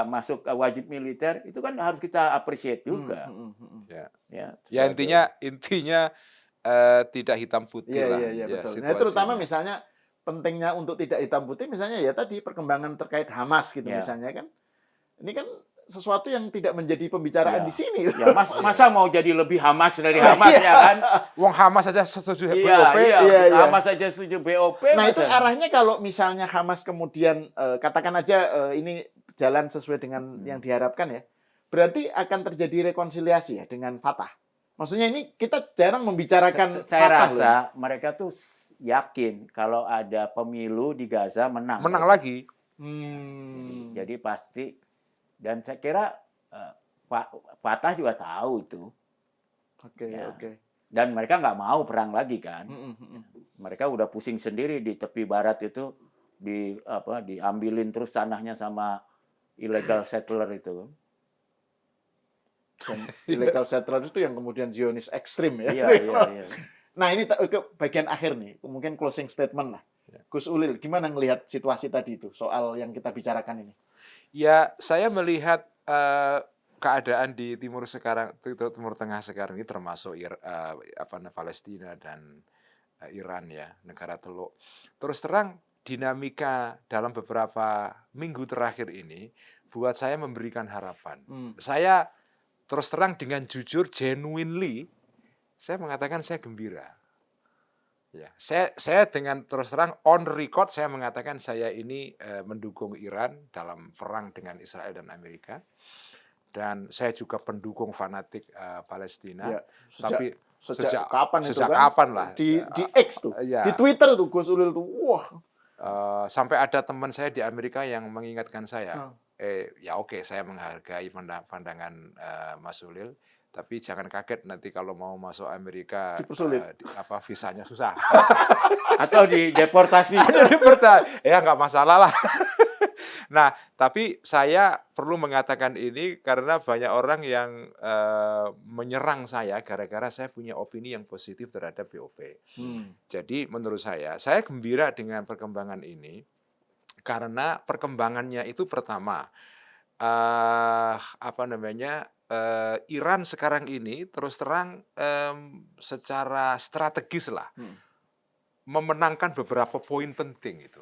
Speaker 2: masuk wajib militer. Itu kan harus kita appreciate juga.
Speaker 3: Ya intinya tidak hitam putih lah.
Speaker 1: Iya, betul. Nah, terutama misalnya pentingnya untuk tidak hitam putih, misalnya ya tadi perkembangan terkait Hamas gitu misalnya kan. Ini kan sesuatu yang tidak menjadi pembicaraan di sini.
Speaker 2: Ya, masa mau jadi lebih Hamas dari Hamas ya kan?
Speaker 3: Wong Hamas saja setuju
Speaker 2: BOP. Hamas saja setuju BOP.
Speaker 1: Nah, itu arahnya kalau misalnya Hamas kemudian katakan aja ini jalan sesuai dengan yang diharapkan ya. Berarti akan terjadi rekonsiliasi ya dengan Fatah. Maksudnya ini kita jarang membicarakan
Speaker 2: saya rasa mereka tuh yakin kalau ada pemilu di Gaza menang
Speaker 3: lagi.
Speaker 2: Jadi pasti. Dan saya kira Fatah juga tahu itu.
Speaker 1: Oke.
Speaker 2: Dan mereka nggak mau perang lagi kan. Mereka udah pusing sendiri di tepi barat itu, diambilin terus tanahnya sama illegal settler itu.
Speaker 1: Dan illegal settlers itu yang kemudian Zionis ekstrim ya.
Speaker 2: Iya, iya, iya.
Speaker 1: Nah ini ke bagian akhir nih, mungkin closing statement lah.
Speaker 3: Ya.
Speaker 1: Gus Ulil, gimana ngelihat situasi tadi itu soal yang kita bicarakan ini?
Speaker 3: Ya, saya melihat keadaan di Timur Tengah sekarang ini termasuk Palestina dan Iran ya, negara teluk. Terus terang dinamika dalam beberapa minggu terakhir ini buat saya memberikan harapan. Saya terus terang dengan jujur, genuinely, saya mengatakan saya gembira. Ya, saya dengan terus terang on record saya mengatakan saya ini mendukung Iran dalam perang dengan Israel dan Amerika, dan saya juga pendukung fanatik Palestina.
Speaker 1: Ya,
Speaker 3: Tapi
Speaker 1: sejak kapan itu
Speaker 3: sejak
Speaker 1: kan?
Speaker 3: kapan lah?
Speaker 1: Di X tuh,
Speaker 3: Ya.
Speaker 1: di Twitter tuh Gus Ulil tuh, wah.
Speaker 3: Sampai ada teman saya di Amerika yang mengingatkan saya,
Speaker 1: Hmm.
Speaker 3: ya oke, saya menghargai pandangan Mas Ulil, tapi jangan kaget nanti kalau mau masuk Amerika
Speaker 1: Dipersulit.
Speaker 3: visanya susah.
Speaker 2: Atau dideportasi.
Speaker 3: Ya nggak masalah lah. Nah, tapi saya perlu mengatakan ini karena banyak orang yang menyerang saya gara-gara saya punya opini yang positif terhadap BOP. Jadi menurut saya gembira dengan perkembangan ini karena perkembangannya itu pertama, Iran sekarang ini terus terang secara strategis lah memenangkan beberapa poin penting itu.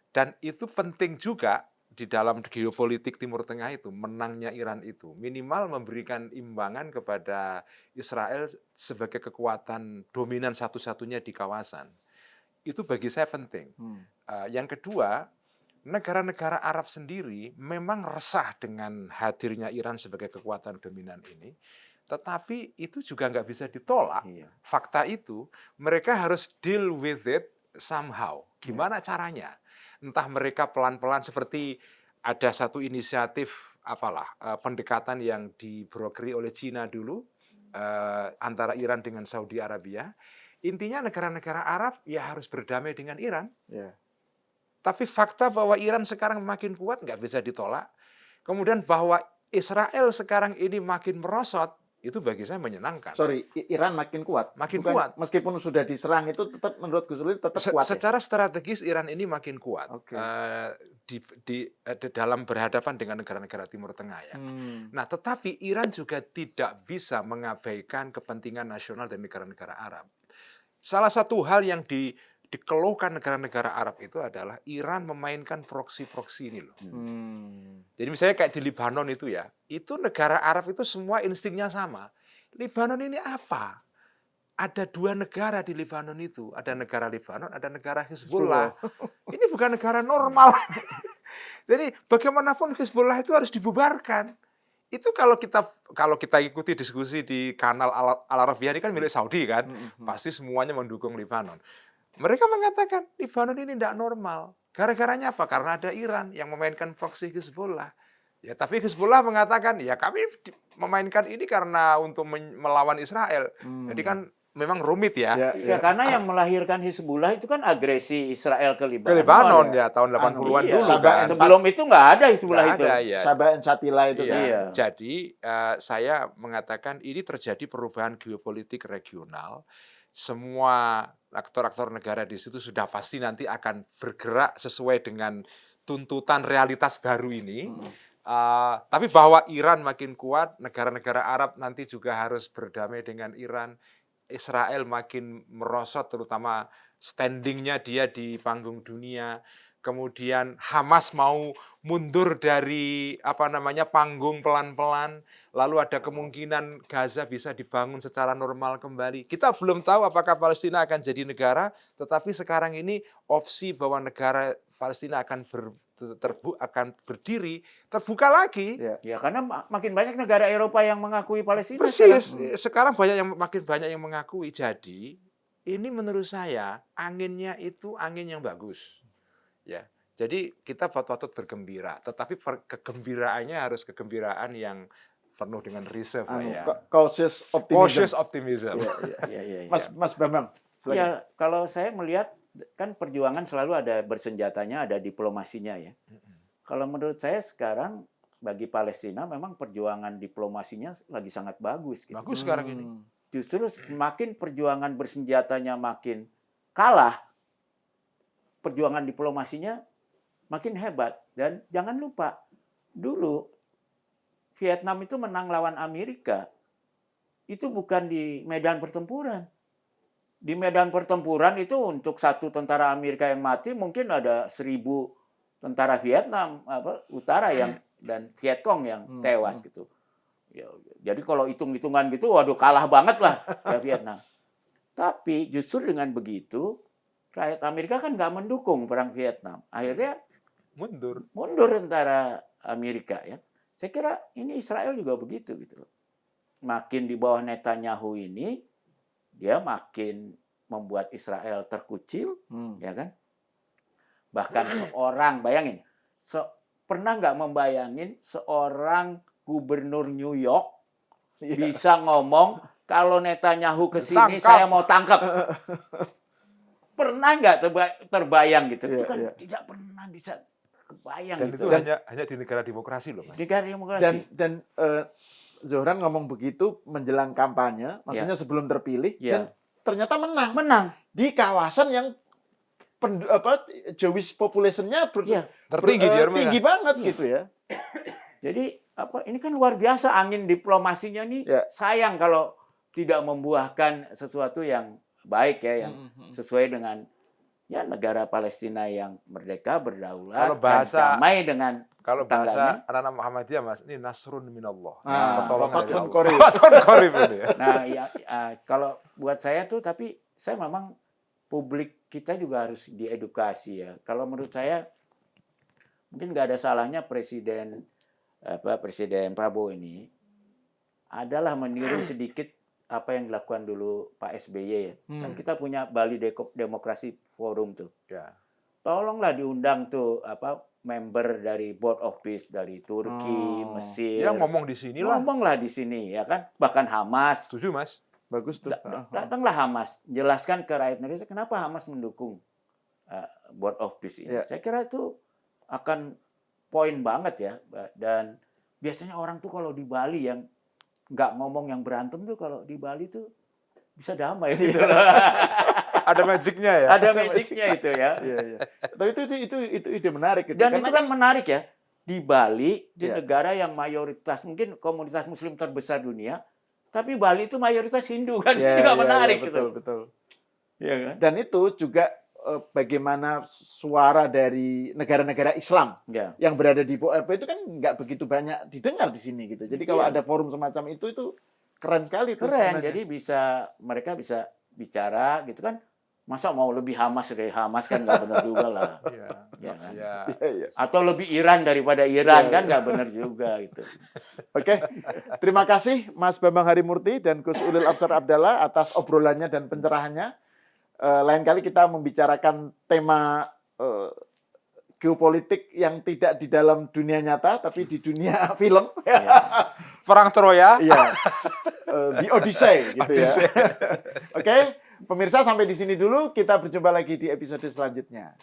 Speaker 3: Dan itu penting juga di dalam geopolitik Timur Tengah itu, menangnya Iran itu minimal memberikan imbangan kepada Israel sebagai kekuatan dominan satu-satunya di kawasan. Itu bagi saya penting. Yang kedua, negara-negara Arab sendiri memang resah dengan hadirnya Iran sebagai kekuatan dominan ini, tetapi itu juga nggak bisa ditolak. Fakta itu, mereka harus deal with it somehow. Gimana caranya? Entah mereka pelan-pelan seperti ada satu inisiatif pendekatan yang dibrokeri oleh Cina dulu antara Iran dengan Saudi Arabia. Intinya negara-negara Arab ya harus berdamai dengan Iran. Tapi fakta bahwa Iran sekarang makin kuat nggak bisa ditolak. Kemudian bahwa Israel sekarang ini makin merosot, itu bagi saya menyenangkan.
Speaker 1: Sorry, Iran makin kuat.
Speaker 3: Makin kuat.
Speaker 1: Meskipun sudah diserang itu tetap menurut Gus Ulil tetap kuat.
Speaker 3: Secara strategis Iran ini makin kuat.
Speaker 1: Okay.
Speaker 3: Dalam berhadapan dengan negara-negara Timur Tengah ya. Nah, tetapi Iran juga tidak bisa mengabaikan kepentingan nasional dari negara-negara Arab. Salah satu hal yang dikeluhkan negara-negara Arab itu adalah Iran memainkan proksi-proksi ini loh. Jadi misalnya kayak di Lebanon itu ya, itu negara Arab itu semua instingnya sama. Lebanon ini apa? Ada dua negara di Lebanon itu, ada negara Lebanon, ada negara Hizbullah. Ini bukan negara normal. Jadi bagaimanapun Hizbullah itu harus dibubarkan. Itu kalau kita ikuti diskusi di kanal Al Arabiya ini kan milik Saudi kan, pasti semuanya mendukung Lebanon. Mereka mengatakan Lebanon ini tidak normal. Gara-garanya apa? Karena ada Iran yang memainkan proksi Hizbullah. Ya, tapi Hizbullah mengatakan, ya kami memainkan ini karena untuk melawan Israel. Jadi kan memang rumit ya.
Speaker 2: Ya, karena yang melahirkan Hizbullah itu kan agresi Israel ke Lebanon.
Speaker 3: Ke Lebanon ya, tahun 80-an
Speaker 2: Iya.
Speaker 3: dulu kan.
Speaker 2: Sebelum itu nggak ada Hizbullah
Speaker 3: Nggak
Speaker 2: itu.
Speaker 3: ada, ya.
Speaker 1: Sabah dan Shatila itu.
Speaker 3: Iya.
Speaker 2: Iya.
Speaker 3: Jadi saya mengatakan ini terjadi perubahan geopolitik regional. Semua aktor-aktor negara di situ sudah pasti nanti akan bergerak sesuai dengan tuntutan realitas baru ini. Tapi bahwa Iran makin kuat, negara-negara Arab nanti juga harus berdamai dengan Iran. Israel makin merosot, terutama standingnya dia di panggung dunia. Kemudian Hamas mau mundur dari panggung pelan-pelan, lalu ada kemungkinan Gaza bisa dibangun secara normal kembali. Kita belum tahu apakah Palestina akan jadi negara, tetapi sekarang ini opsi bahwa negara Palestina akan berdiri terbuka lagi.
Speaker 2: Ya, karena makin banyak negara Eropa yang mengakui Palestina.
Speaker 3: Persis. Sekarang makin banyak yang mengakui. Jadi ini menurut saya anginnya itu angin yang bagus. Ya, jadi kita patut bergembira, tetapi kegembiraannya harus kegembiraan yang penuh dengan reserve.
Speaker 1: Cautious optimism.
Speaker 3: Cautious optimism.
Speaker 2: Ya.
Speaker 1: Mas Bambang.
Speaker 2: Ya, kalau saya melihat kan perjuangan selalu ada bersenjatanya, ada diplomasinya ya. Kalau menurut saya sekarang bagi Palestina memang perjuangan diplomasinya lagi sangat bagus. Gitu.
Speaker 3: Bagus sekarang ini.
Speaker 2: Justru semakin perjuangan bersenjatanya makin kalah, perjuangan diplomasinya makin hebat. Dan jangan lupa, dulu Vietnam itu menang lawan Amerika, itu bukan di medan pertempuran. Di medan pertempuran itu untuk satu tentara Amerika yang mati mungkin ada 1.000 tentara Vietnam utara yang dan Vietcong yang tewas gitu. Ya, jadi kalau hitung-hitungan gitu, waduh kalah banget lah ya Vietnam. Tapi justru dengan begitu rakyat Amerika kan nggak mendukung perang Vietnam. Akhirnya mundur tentara Amerika ya. Saya kira ini Israel juga begitu gitu loh. Makin di bawah Netanyahu ini dia makin membuat Israel terkucil, ya kan? Bahkan seorang, bayangin, pernah nggak membayangin seorang gubernur New York bisa ngomong kalau Netanyahu ke sini saya mau tangkap. Pernah nggak terbayang gitu? Itu kan tidak pernah bisa kebayang.
Speaker 3: Dan
Speaker 2: gitu.
Speaker 3: itu hanya di negara demokrasi loh, Mas.
Speaker 2: Negara demokrasi.
Speaker 1: Dan Zohran ngomong begitu menjelang kampanye, maksudnya sebelum terpilih, dan ternyata menang di kawasan yang Jewish population-nya
Speaker 3: tertinggi di Armenia.
Speaker 1: Tinggi banget gitu ya.
Speaker 2: Jadi ini kan luar biasa angin diplomasinya nih. Sayang kalau tidak membuahkan sesuatu yang baik ya, yang sesuai dengan ya negara Palestina yang merdeka, berdaulat, damai dengan
Speaker 3: kalau bahasa anak-anak Muhammadiyah, Mas, ini nasrun minallah.
Speaker 1: Fathun
Speaker 3: Qarib ini.
Speaker 2: Nah, kalau buat saya tuh, tapi saya memang publik kita juga harus diedukasi ya. Kalau menurut saya mungkin nggak ada salahnya Presiden Prabowo ini adalah meniru sedikit apa yang dilakukan dulu Pak SBY ya. Kan kita punya Bali Demokrasi Forum tuh.
Speaker 3: Ya.
Speaker 2: Tolonglah diundang tuh member dari Board of Peace dari Turki, Mesir.
Speaker 3: Ya ngomong di sini lah.
Speaker 2: Ngomonglah di sini ya kan. Bahkan Hamas.
Speaker 3: Setuju, Mas.
Speaker 1: Bagus tuh.
Speaker 2: Datanglah Hamas, jelaskan ke rakyat Indonesia kenapa Hamas mendukung Board of Peace ini. Saya kira itu akan poin banget ya. Dan biasanya orang tuh kalau di Bali yang nggak ngomong yang berantem tuh kalau di Bali tuh bisa damai gitu.
Speaker 3: Ada magicnya ya.
Speaker 2: Ada magicnya itu ya.
Speaker 1: Iya. Tapi itu ide menarik gitu.
Speaker 2: Dan itu kan menarik ya. Di Bali, di
Speaker 1: Iya.
Speaker 2: negara yang mayoritas mungkin komunitas Muslim terbesar dunia, tapi Bali itu mayoritas Hindu kan. Itu juga menarik gitu.
Speaker 1: Betul.
Speaker 2: Iya kan?
Speaker 1: Dan itu juga bagaimana suara dari negara-negara Islam yang berada di bawah itu kan nggak begitu banyak didengar di sini gitu. Jadi kalau ada forum semacam itu keren sekali.
Speaker 2: Keren. Jadi mereka bisa bicara gitu kan. Masa mau lebih Hamas dari Hamas kan nggak benar juga lah. Ya kan? Atau lebih Iran daripada Iran kan nggak benar juga gitu.
Speaker 1: Oke. Terima kasih Mas Bambang Harimurti dan Gus Ulil Absar Abdallah atas obrolannya dan pencerahannya. Lain kali kita membicarakan tema geopolitik yang tidak di dalam dunia nyata tapi di dunia film.
Speaker 3: Perang Troya.
Speaker 1: Iya. Di Odyssey gitu ya. Oke, pemirsa sampai di sini dulu, kita berjumpa lagi di episode selanjutnya.